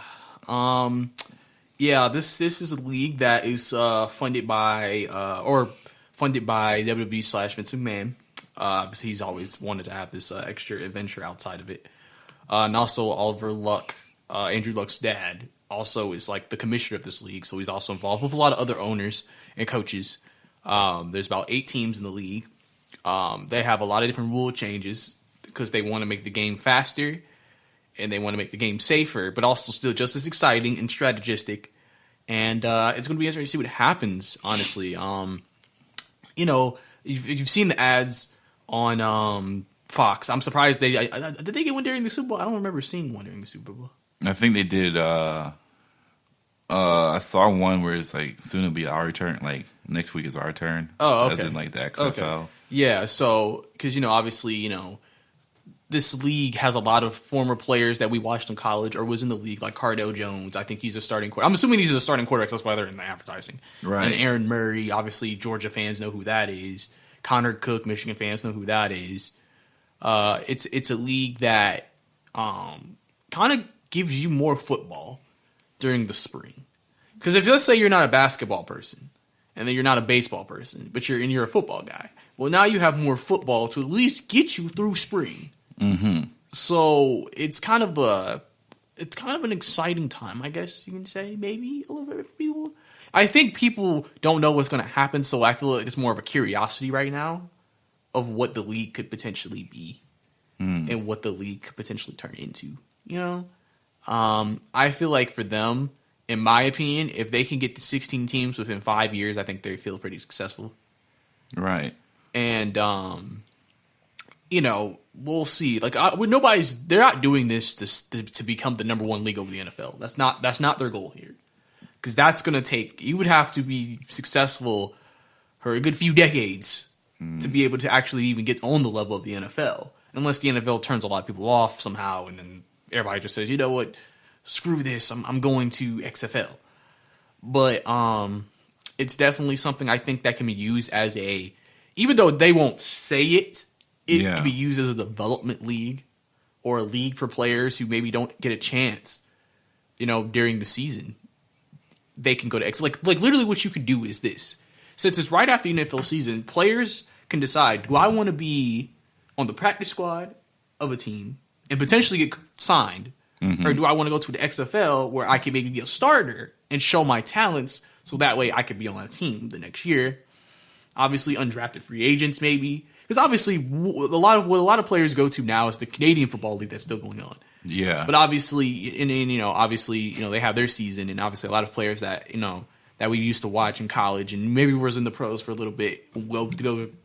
This is a league that is funded by WWE / Vince McMahon. Obviously, he's always wanted to have this extra adventure outside of it. And also Oliver Luck, Andrew Luck's dad, also is like the commissioner of this league, so he's also involved with a lot of other owners and coaches. There's about 8 teams in the league. They have a lot of different rule changes because they want to make the game faster and they want to make the game safer, but also still just as exciting and strategistic. And it's going to be interesting to see what happens, honestly. You know, you've seen the ads on Fox. I'm surprised did they get one during the Super Bowl? I don't remember seeing one during the Super Bowl. I think they did. I saw one where it's like soon it'll be our turn. Like next week is our turn. Oh, okay. As in like the XFL. Okay. Yeah, so because obviously this league has a lot of former players that we watched in college or was in the league, like Cardell Jones. I think he's a starting quarterback. I'm assuming these are the starting quarterbacks. That's why they're in the advertising. Right. And Aaron Murray, obviously Georgia fans know who that is. Connor Cook, Michigan fans know who that is. It's a league that kind of gives you more football during the spring. Because if let's say you're not a basketball person and then you're not a baseball person, but you're a football guy. Well, now you have more football to at least get you through spring. Mm-hmm. So it's kind of an exciting time, I guess you can say, maybe a little bit for people. I think people don't know what's going to happen, so I feel like it's more of a curiosity right now of what the league could potentially be and what the league could potentially turn into. I feel like for them, in my opinion, if they can get to 16 teams within 5 years, I think they feel pretty successful. Right. And we'll see. Like they're not doing this to become the number one league over the NFL. That's not their goal here. Because that's going to take, you would have to be successful for a good few decades to be able to actually even get on the level of the NFL. Unless the NFL turns a lot of people off somehow and then everybody just says, you know what, screw this, I'm going to XFL. But it's definitely something I think that can be used as even though they won't say it, can be used as a development league or a league for players who maybe don't get a chance, during the season. They can go to X. Like literally what you could do is this. Since it's right after the NFL season, players can decide, do I want to be on the practice squad of a team and potentially get signed, or do I want to go to the XFL where I can maybe be a starter and show my talents so that way I could be on a team the next year? Obviously, undrafted free agents maybe. Because obviously, what a lot of players go to now is the Canadian Football League that's still going on. Yeah. But obviously, they have their season, and obviously a lot of players that that we used to watch in college and maybe was in the pros for a little bit,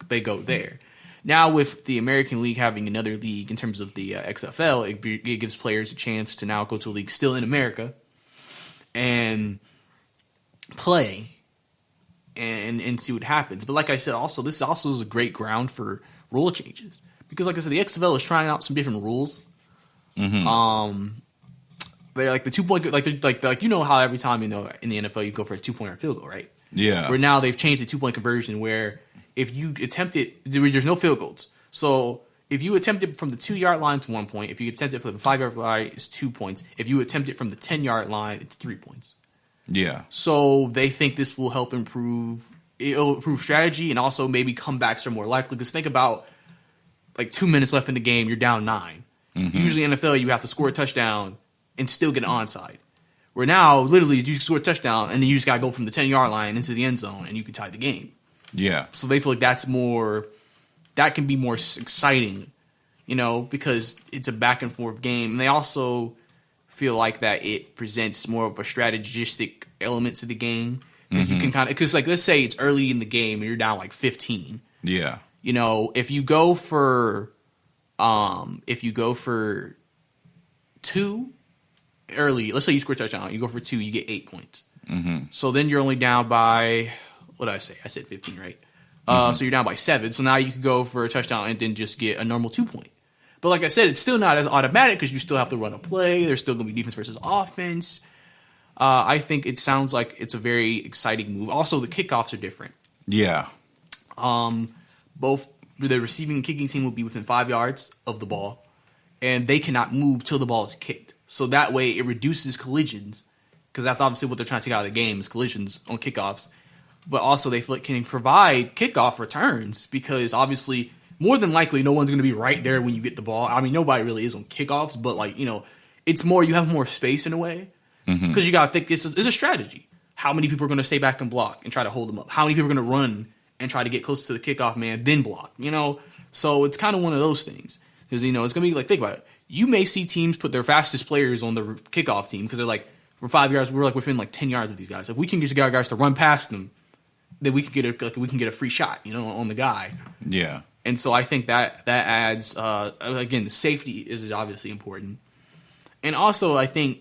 they go there. Now with the American League having another league in terms of the XFL, it gives players a chance to now go to a league still in America and play and see what happens. But like I said, this also is a great ground for rule changes because, like I said, the XFL is trying out some different rules. Mm-hmm. They're like the 2-point, like how every time in the NFL you go for a 2-point or field goal, right? Yeah. Where now they've changed the 2-point conversion where if you attempt it, there's no field goals. So if you attempt it from the 2-yard line, it's 1 point. If you attempt it from the 5-yard line, it's 2 points. If you attempt it from the 10-yard line, it's 3 points. Yeah. So they think this will help improve strategy and also maybe comebacks are more likely. Because think about like 2 minutes left in the game, you're down 9. Mm-hmm. Usually in the NFL, you have to score a touchdown and still get an onside. Where now, literally, you score a touchdown and then you just got to go from the 10-yard line into the end zone and you can tie the game. Yeah. So they feel like that can be more exciting, because it's a back and forth game. And they also feel like that it presents more of a strategistic element to the game. Mm-hmm. You can because like, let's say it's early in the game and you're down like 15. Yeah. If you go for 2 early, let's say you score a touchdown, you go for 2, you get 8 points. Mm-hmm. So then you're only down by, what did I say? I said 15, right? So you're down by 7. So now you could go for a touchdown and then just get a normal 2-point. But like I said, it's still not as automatic because you still have to run a play. There's still going to be defense versus offense. I think it sounds like it's a very exciting move. Also, the kickoffs are different. Yeah. Both the receiving and kicking team will be within 5 yards of the ball, and they cannot move till the ball is kicked. So that way it reduces collisions, because that's obviously what they're trying to take out of the game is collisions on kickoffs. But also they can provide kickoff returns because obviously more than likely no one's going to be right there when you get the ball. I mean, nobody really is on kickoffs, but it's more, you have more space in a way. Because you got to think it's a strategy. How many people are going to stay back and block and try to hold them up? How many people are going to run and try to get close to the kickoff man, then block? So it's kind of one of those things. Because, it's going to be like, think about it. You may see teams put their fastest players on the kickoff team because they're like, for 5 yards, we're like within like 10 yards of these guys. If we can get our guys to run past them, then we can get a free shot, on the guy. Yeah. And so I think that adds, again, the safety is obviously important. And also I think,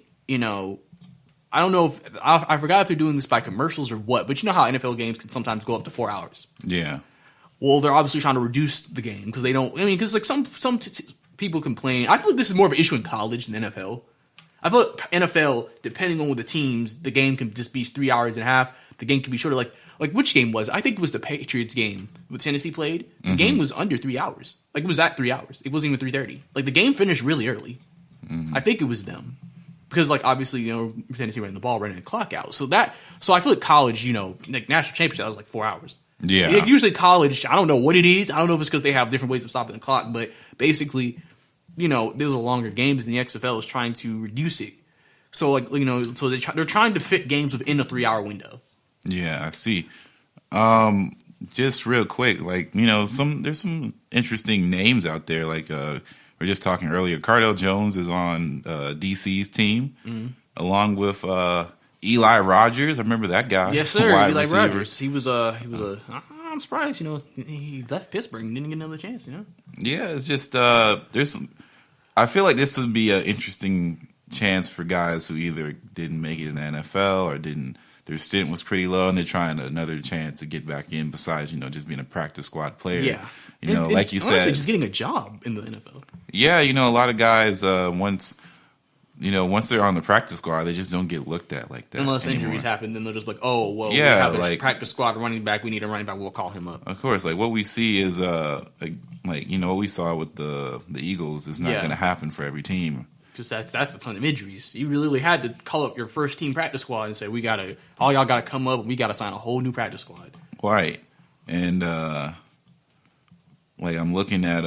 I don't know if I forgot if they're doing this by commercials or what, but you know how NFL games can sometimes go up to 4 hours. Yeah. Well, they're obviously trying to reduce the game because they don't. Because like some people complain. I feel like this is more of an issue in college than NFL. I feel like NFL, depending on the teams, the game can just be 3 hours and a half. The game can be shorter. Like which game was it? I think it was the Patriots game with Tennessee played. The game was under 3 hours. Like it was at 3 hours. It wasn't even 3:30. Like the game finished really early. I think it was them. Because, like, obviously, Tennessee running the ball, running the clock out. So I feel like college, like national championship, that was like 4 hours. Yeah. Usually college, I don't know what it is. I don't know if it's because they have different ways of stopping the clock. But basically, those are longer games, and the XFL is trying to reduce it. So, like, so they're trying to fit games within a 3 hour window. Yeah, I see. Just real quick, like, there's some interesting names out there. Like, we were just talking earlier. Cardell Jones is on DC's team, along with Eli Rogers. I remember that guy. Yes, sir. Eli Rogers. He was I'm surprised. He left Pittsburgh and didn't get another chance. Yeah, it's just there's some. I feel like this would be an interesting chance for guys who either didn't make it in the NFL or didn't. Their stint was pretty low, and they're trying another chance to get back in. Besides, just being a practice squad player. Yeah, like you honestly, said, just getting a job in the NFL. Yeah, a lot of guys once they're on the practice squad, they just don't get looked at like that. Unless anymore. injuries happen, then they're just like, oh, well, yeah, we have a practice squad running back. We need a running back. We'll call him up. Of course, like what we see is what we saw with the Eagles is not going to happen for every team. Because that's a ton of injuries. You really had to call up your first team practice squad and say, all y'all got to come up and we got to sign a whole new practice squad. Right. And, I'm looking at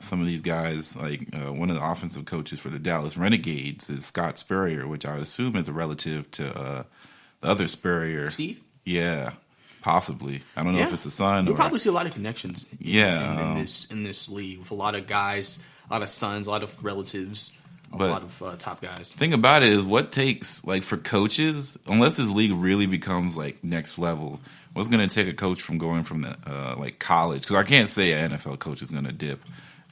some of these guys, one of the offensive coaches for the Dallas Renegades is Scott Spurrier, which I would assume is a relative to the other Spurrier. Steve? Yeah, possibly. I don't know if it's a son. You'll probably see a lot of connections in this league with a lot of guys, a lot of sons, a lot of relatives. A lot of top guys. The thing about it is what takes, for coaches, unless this league really becomes, next level, what's going to take a coach from going from the, college? Because I can't say an NFL coach is going to dip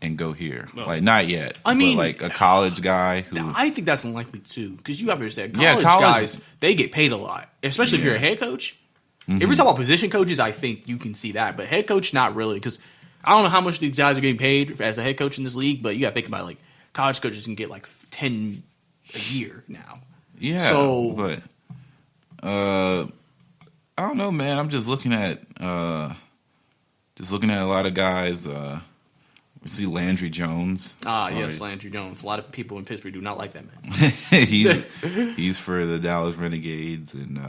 and go here. No. Not yet. I mean, but, a college guy who... I think that's unlikely, too. Because you have to understand, college guys, they get paid a lot. Especially if you're a head coach. If you're talking about position coaches, I think you can see that. But head coach, not really. Because I don't know how much these guys are getting paid as a head coach in this league, but you got to think about, college coaches can get 10 a year now. Yeah. So, but I don't know, man. I'm just looking at a lot of guys. We see Landry Jones. Yes, Landry Jones. A lot of people in Pittsburgh do not like that man. he's for the Dallas Renegades, and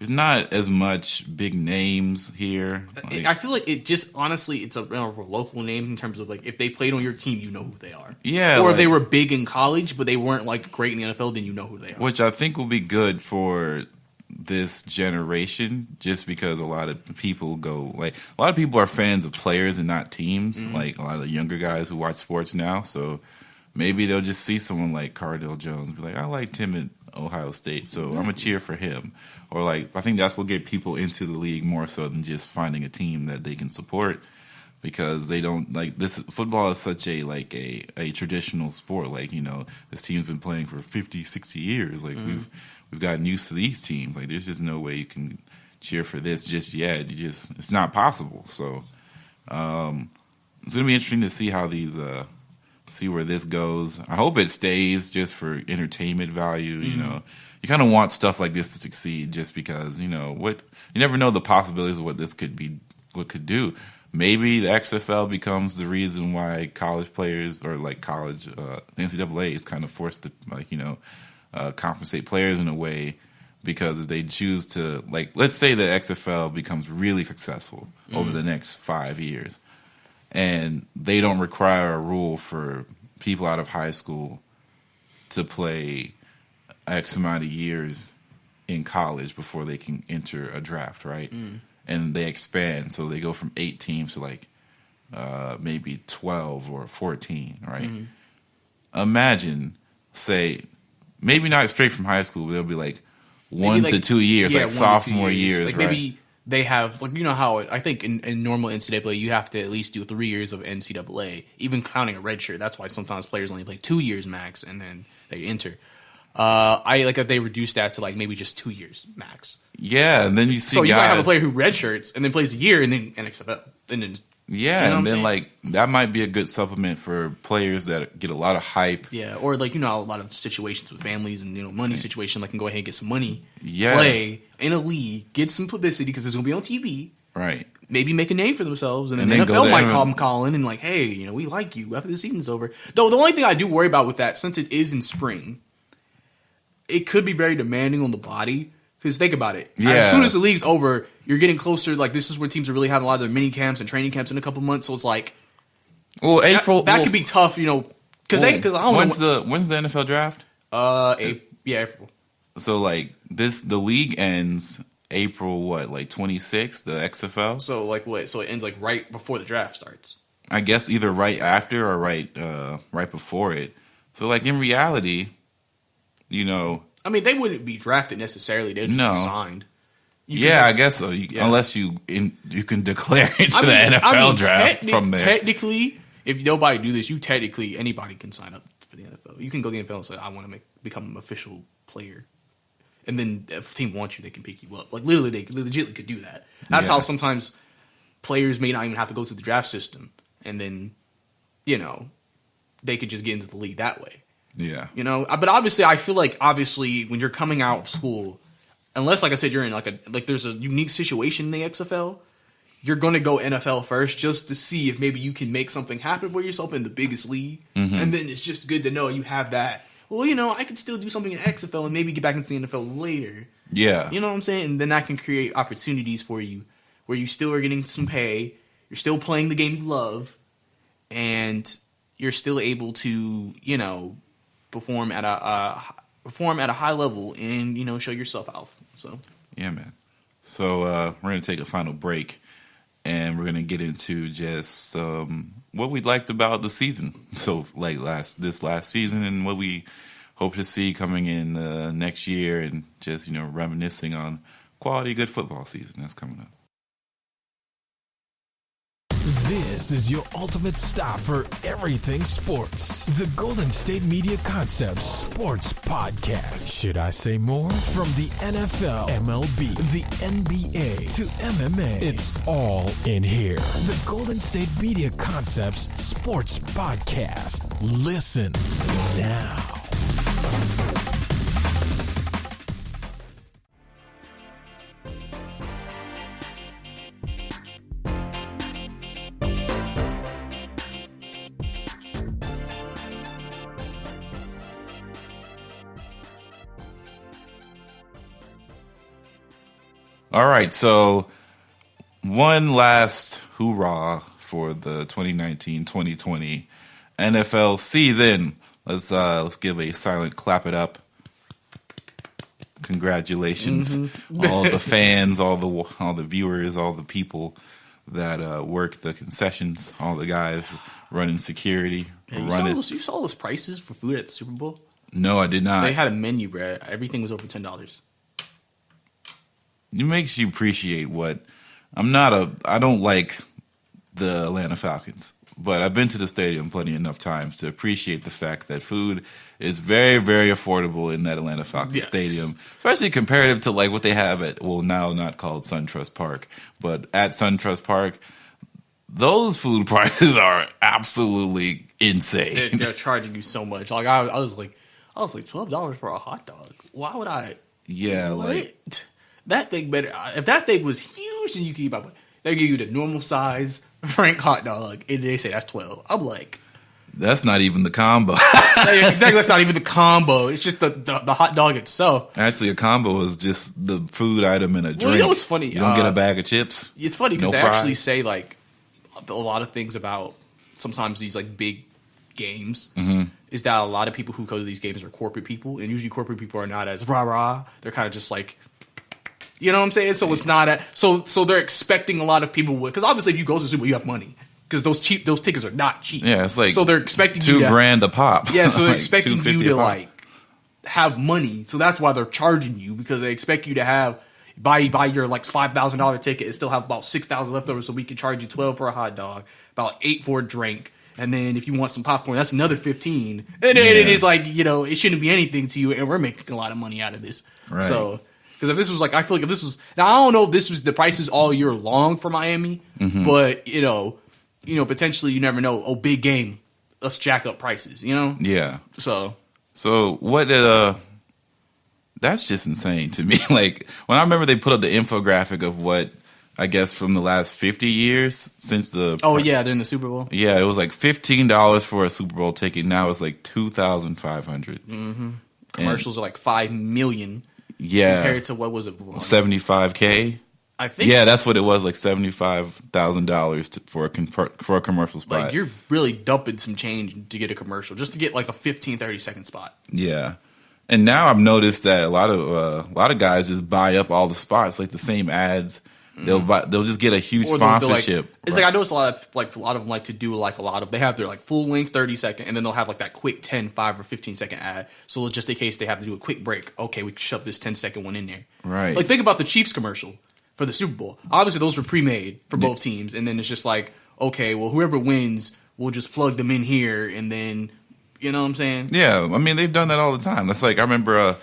there's not as much big names here. I feel like it just honestly, it's a local name in terms of if they played on your team, you know who they are. Yeah, or if they were big in college, but they weren't great in the NFL, then you know who they are. Which I think will be good for this generation, just because a lot of people a lot of people are fans of players and not teams. A lot of the younger guys who watch sports now, so maybe they'll just see someone like Cardell Jones and be like, I liked him at Ohio State, so I'm gonna cheer for him. Or I think that's what get people into the league more so than just finding a team that they can support, because they don't this. Football is such a traditional sport. This team's been playing for 50, 60 years. We've gotten used to these teams. There's just no way you can cheer for this just yet. It's not possible. So it's gonna be interesting to see how these see where this goes. I hope it stays just for entertainment value. You kind of want stuff like this to succeed, just because you never know the possibilities of what this could do. Maybe the XFL becomes the reason why college players or college the NCAA is kind of forced to compensate players in a way, because if they choose to let's say the XFL becomes really successful over the next 5 years, and they don't require a rule for people out of high school to play X amount of years in college before they can enter a draft, right? And they expand, so they go from 8 teams to like maybe 12 or 14, right? Imagine, say, maybe not straight from high school, but they'll be like 1 to 2 years, like sophomore years, like right? Maybe they have, like, you know how I think in normal NCAA you have to at least do 3 years of NCAA, even counting a red shirt. That's why sometimes players only play 2 years max and then they enter. I like that they reduced that to like maybe just 2 years max. Yeah, and then you see so guys, you might have a player who red shirts and then plays a year and then XFL and then yeah, you know and then like that might be a good supplement for players that get a lot of hype. Yeah, or like, you know, a lot of situations with families and, you know, money situation, like can go ahead and get some money, Yeah. play in a league, get some publicity because it's gonna be on TV. Right. Maybe make a name for themselves, and then And the then go NFL to might NFL. come calling and like, hey, you know, we like you after the season's over. Though the only thing I do worry about with that, since it is in spring, it could be very demanding on the body. Because think about it, Yeah. as soon as the league's over, you're getting closer. Like, this is where teams are really having a lot of their mini camps and training camps in a couple months. So it's like, Well, April that could be tough, you know, because I don't when's know. when's the NFL draft? April. So like the league ends April what, like 26th, the XFL? So like what? So it ends like right before the draft starts. I guess either right after or right before it. So like in reality, you know, I mean, they wouldn't be drafted necessarily. They'd just be signed. I guess so. Unless you can declare into the NFL draft from there. Technically, if nobody do this, anybody can sign up for the NFL. You can go to the NFL and say, I want to become an official player. And then if a team wants you, they can pick you up. Like, literally, they legitimately could do that. That's how sometimes players may not even have to go through the draft system. And then, you know, they could just get into the league that way. Yeah. You know? But obviously, I feel like, when you're coming out of school, unless, like I said, you're in there's a unique situation in the XFL, you're going to go NFL first just to see if maybe you can make something happen for yourself in the biggest league. Mm-hmm. And then it's just good to know you have that. Well, you know, I could still do something in XFL and maybe get back into the NFL later. Yeah. You know what I'm saying? And then that can create opportunities for you where you still are getting some pay, you're still playing the game you love, and you're still able to, you know, perform at a high level and, you know, show yourself out. So yeah, man. So we're gonna take a final break, and we're gonna get into just what we liked about the season. So like this last season, and what we hope to see coming in next year, and just, you know, reminiscing on quality good football season that's coming up. This is your ultimate stop for everything sports. The Golden State Media Concepts Sports Podcast. Should I say more? From the NFL, MLB, the NBA to MMA, it's all in here. The Golden State Media Concepts Sports Podcast. Listen now. All right, so one last hoorah for the 2019-2020 NFL season. Let's give a silent clap it up. Congratulations, all the fans, all the viewers, all the people that work the concessions, all the guys running security. you saw those prices for food at the Super Bowl? No, I did not. They had a menu, bro. Everything was over $10. It makes you appreciate what I don't like the Atlanta Falcons, but I've been to the stadium plenty enough times to appreciate the fact that food is very, very affordable in that Atlanta Falcons stadium, especially comparative to like what they have at, well, now not called SunTrust Park, but at SunTrust Park. Those food prices are absolutely insane. They're charging you so much. Like I was like $12 for a hot dog. Why would I? Yeah, what? like That thing better. If that thing was huge, then you could eat by. They give you the normal size Frank hot dog, and they say that's 12. I'm like, that's not even the combo. exactly. That's not even the combo. It's just the hot dog itself. Actually, a combo is just the food item and a drink. You know what's funny? You don't get a bag of chips. It's funny because No they fries. actually say like a lot of things about sometimes these like big games. is that a lot of people who go to these games are corporate people, and usually corporate people are not as rah-rah. They're kind of just like, you know what I'm saying? So it's not so they're expecting a lot of people because obviously if you go to the Super Bowl, you have money because those tickets are not cheap. Yeah, it's like so they're expecting $2,000 a pop. Yeah, so they're like expecting you to like have money. So that's why they're charging you because they expect you to have buy your like $5,000 ticket and still have about $6,000 left over, so we can charge you $12 for a hot dog, about $8 for a drink. And then if you want some popcorn, that's another $15. And then it is like, you know, it shouldn't be anything to you, and we're making a lot of money out of this. Right. So, because if this was like, I feel like if this was, now I don't know if this was the prices all year long for Miami, but you know, potentially you never know. Oh, big game, let's jack up prices. You know? Yeah. So what did that's just insane to me. Like when I remember they put up the infographic of what. I guess from the last 50 years since the during the Super Bowl. Yeah, it was like $15 for a Super Bowl ticket. Now it's like $2,500. Commercials are like $5 million. Yeah, compared to what was it? $75K. I think. Yeah, that's what it was. Like $75,000 for a commercial spot. Like you're really dumping some change to get a commercial just to get like a 15-30 second spot. Yeah, and now I've noticed that a lot of guys just buy up all the spots, like the same ads. They'll just get a huge sponsorship. It's like I notice a lot of them like to do like they have their like full length 30-second, and then they'll have like that quick 10, 5, or 15-second ad. So just in case they have to do a quick break, okay, we can shove this 10-second one in there. Right. Like think about the Chiefs commercial for the Super Bowl. Obviously those were pre-made for both teams, and then it's just like, okay, well whoever wins, we'll just plug them in here, and then you know what I'm saying? Yeah, I mean they've done that all the time. That's like I remember.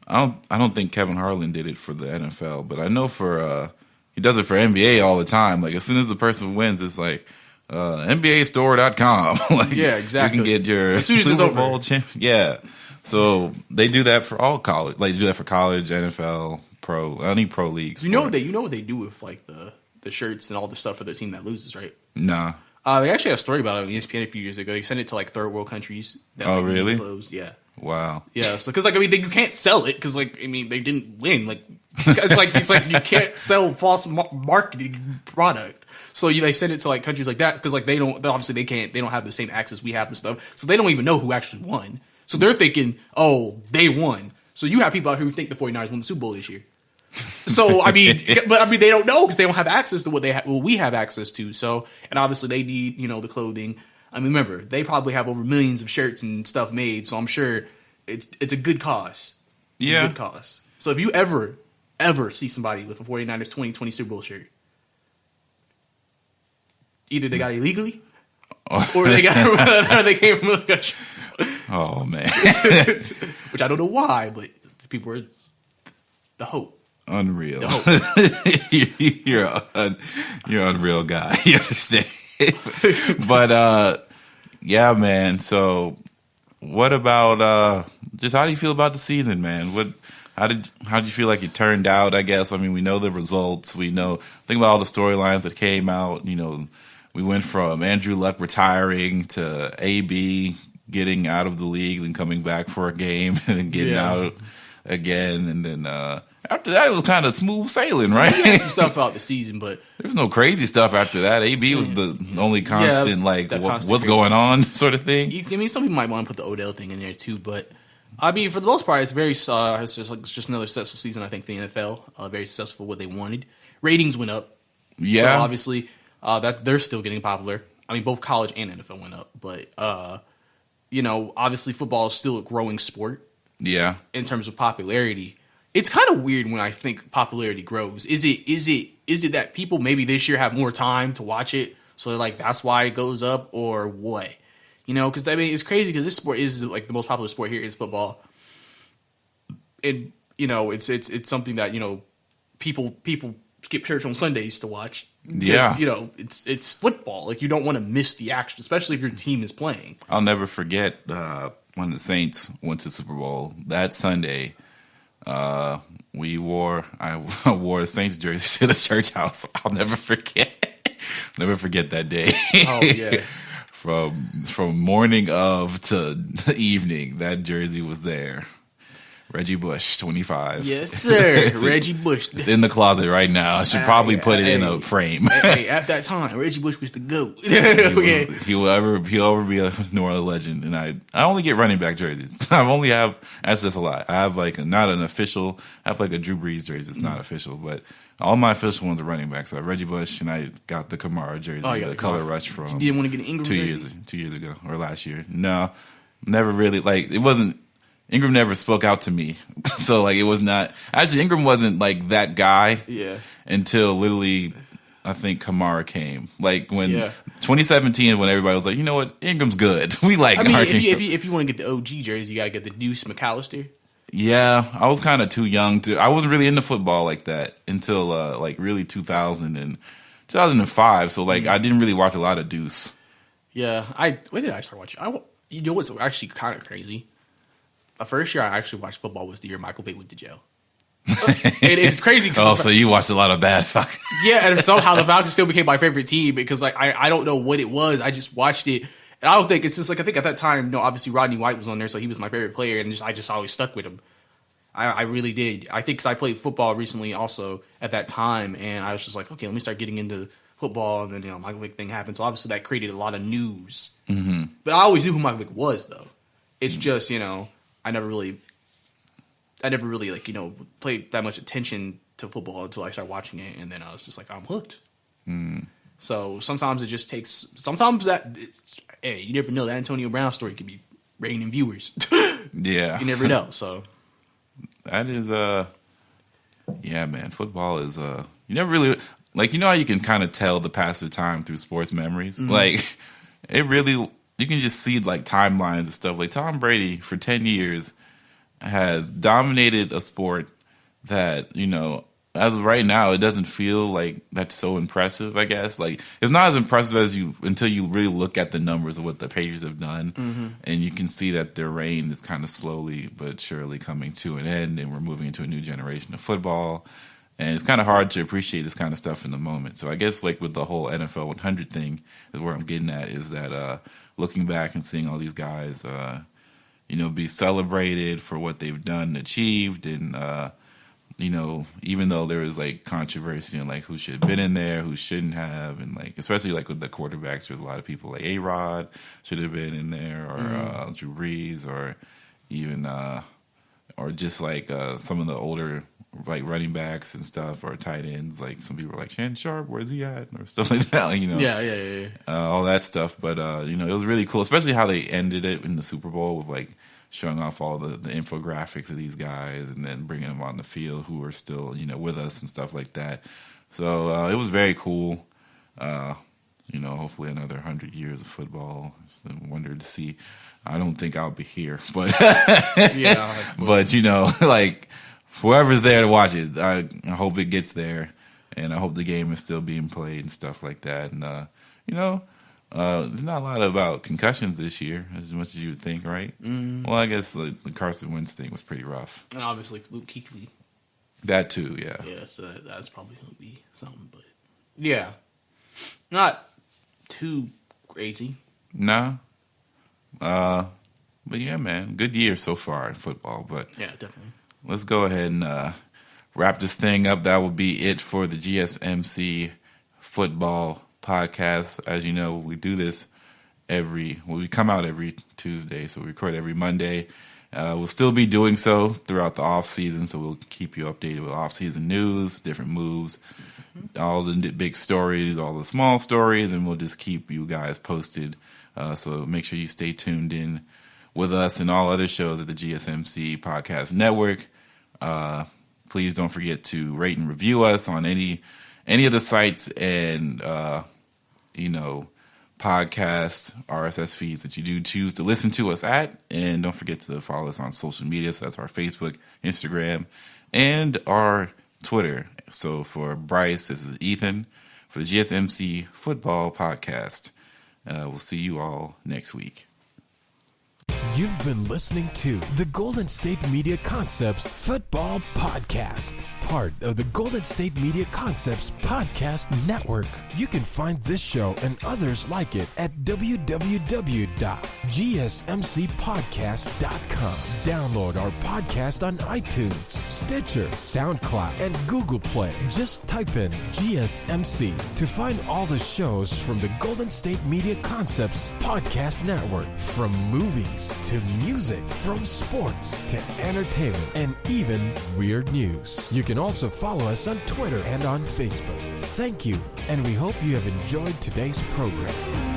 I don't think Kevin Harlan did it for the NFL, but I know for. He does it for NBA all the time. Like as soon as the person wins, it's like NBAstore.com. Like, yeah, exactly. You can get your as soon as Super it's Bowl over. Yeah. So they do that for all college. Like they do that for college, NFL, pro, any pro leagues. You know what they do with like the shirts and all the stuff for the team that loses, right? Nah. They actually had a story about it on ESPN a few years ago. They sent it to like third world countries. That, oh, like, really? Closed. Yeah. Wow. Yeah. So because like I mean you can't sell it because like I mean they didn't win. Like it's like you can't sell false marketing product. So they send it to like countries like that because like they don't have the same access we have to stuff. So they don't even know who actually won. So they're thinking, oh, they won. So you have people out here who think the 49ers won the Super Bowl this year. So I mean, they don't know because they don't have access to what we have access to. So and obviously they need the clothing. I mean, remember they probably have over millions of shirts and stuff made. So I'm sure it's a good cause. It's a good cause. So if you ever see somebody with a 49ers 2020 Super Bowl shirt, either they got it illegally or they came from other countries. Oh man, which I don't know why, but people are the hope. Unreal. The hope. You're an unreal guy. You understand? But yeah, man. So what about just how do you feel about the season, man? How did you feel like it turned out? I guess I mean we know the results. We know think about all the storylines that came out. We went from Andrew Luck retiring to AB getting out of the league and coming back for a game and then getting out again, and then after that it was kind of smooth sailing, right? Some stuff out the season, but there was no crazy stuff after that. AB was the only constant, what's going on sort of thing. I mean, some people might want to put the Odell thing in there too, but I mean, for the most part, it's very it's just another successful season. I think for the NFL, very successful what they wanted. Ratings went up, so obviously that they're still getting popular. I mean, both college and NFL went up, but obviously football is still a growing sport. Yeah, in terms of popularity. It's kind of weird when I think popularity grows. Is it that people maybe this year have more time to watch it, so like that's why it goes up, or what? Because I mean it's crazy because this sport is like the most popular sport here is football, and it's something that people skip church on Sundays to watch. Yeah, it's football. Like you don't want to miss the action, especially if your team is playing. I'll never forget when the Saints went to Super Bowl that Sunday. I wore a Saints jersey to the church house. I'll never forget that day. Oh yeah. From morning of to evening, that jersey was there. Reggie Bush, 25. Yes, sir. Reggie Bush. It's in the closet right now. I should probably put it in a frame. Hey, at that time, Reggie Bush was the GOAT. He'll ever be a New Orleans legend. And I only get running back jerseys. That's just a lot. I have not an official, I have a Drew Brees jersey. It's not official, but all my official ones are running back. So I have Reggie Bush, and I got the Kamara jersey, the color rush from you didn't want to get an Ingram jersey? 2 years ago or last year. No, never really. It wasn't. Ingram never spoke out to me. So, it was not... Actually, Ingram wasn't, that guy until literally, I think, Kamara came. When 2017, when everybody was like, you know what? Ingram's good. We like if you want to get the OG jersey, you got to get the Deuce McAllister. Yeah, I was kind of too young to... I wasn't really into football like that until, really 2000 and 2005. So, I didn't really watch a lot of Deuce. Yeah. When did I start watching? You know what's actually kind of crazy? The first year I actually watched football was the year Michael Vick went to jail. It's crazy. So you watched a lot of bad Falcons. Yeah, and somehow the Falcons still became my favorite team because I don't know what it was. I just watched it, and I don't think it's just I think at that time, obviously Rodney White was on there, so he was my favorite player, and I just always stuck with him. I really did. I think because I played football recently also at that time, and I was just like, okay, let me start getting into football, and then Michael Vick thing happened, so obviously that created a lot of news. Mm-hmm. But I always knew who Michael Vick was, though. It's just I never really paid that much attention to football until I started watching it, and then I was just like, I'm hooked. Mm. So sometimes it just takes. Sometimes you never know, that Antonio Brown story could be raining viewers. Yeah, you never know. So that is yeah, man. Football is you never really how you can kind of tell the passage of time through sports memories. Mm-hmm. It really. You can just see timelines and stuff. Tom Brady for 10 years has dominated a sport that, as of right now, it doesn't feel like that's so impressive, I guess. It's not as impressive as until you really look at the numbers of what the Patriots have done. Mm-hmm. And you can see that their reign is kind of slowly but surely coming to an end, and we're moving into a new generation of football. And it's kind of hard to appreciate this kind of stuff in the moment. So I guess with the whole NFL 100 thing is where I'm getting at, is that looking back and seeing all these guys, be celebrated for what they've done and achieved. And, even though there was controversy on who should have been in there, who shouldn't have. And especially with the quarterbacks, there's a lot of people like A-Rod should have been in there, or Drew Brees, or even, or just some of the older running backs and stuff, or tight ends. Some people were like, Shannon Sharp, where's he at? Or stuff like that, Yeah. All that stuff. But, it was really cool, especially how they ended it in the Super Bowl with, showing off all the infographics of these guys and then bringing them on the field who are still, with us and stuff like that. So it was very cool. Hopefully another 100 years of football. It's a wonder to see. I don't think I'll be here, but, yeah, but, whoever's there to watch it, I hope it gets there, and I hope the game is still being played and stuff like that. And, there's not a lot about concussions this year, as much as you would think, right? Mm-hmm. Well, I guess the Carson Wentz thing was pretty rough. And obviously Luke Kuechly. That too, yeah. Yeah, so that's probably going to be something, but yeah. Not too crazy. No. But yeah, man, good year so far in football. But yeah, definitely. Let's go ahead and wrap this thing up. That will be it for the GSMC football podcast. As you know, we do this we come out every Tuesday, so we record every Monday. We'll still be doing so throughout the off season, so we'll keep you updated with off season news, different moves, all the big stories, all the small stories, and we'll just keep you guys posted. So make sure you stay tuned in with us and all other shows at the GSMC Podcast Network. Please don't forget to rate and review us on any of the sites and podcast RSS feeds that you do choose to listen to us at. And don't forget to follow us on social media. So that's our Facebook, Instagram, and our Twitter. So for Brice, this is Ethan for the GSMC Football Podcast. We'll see you all next week. You've been listening to the Golden State Media Concepts Football Podcast, part of the Golden State Media Concepts Podcast Network. You can find this show and others like it at www.gsmcpodcast.com. Download our podcast on iTunes, Stitcher, SoundCloud, and Google Play. Just type in GSMC to find all the shows from the Golden State Media Concepts Podcast Network. From movies to music, from sports to entertainment, and even weird news. You can also follow us on Twitter and on Facebook. Thank you, and we hope you have enjoyed today's program.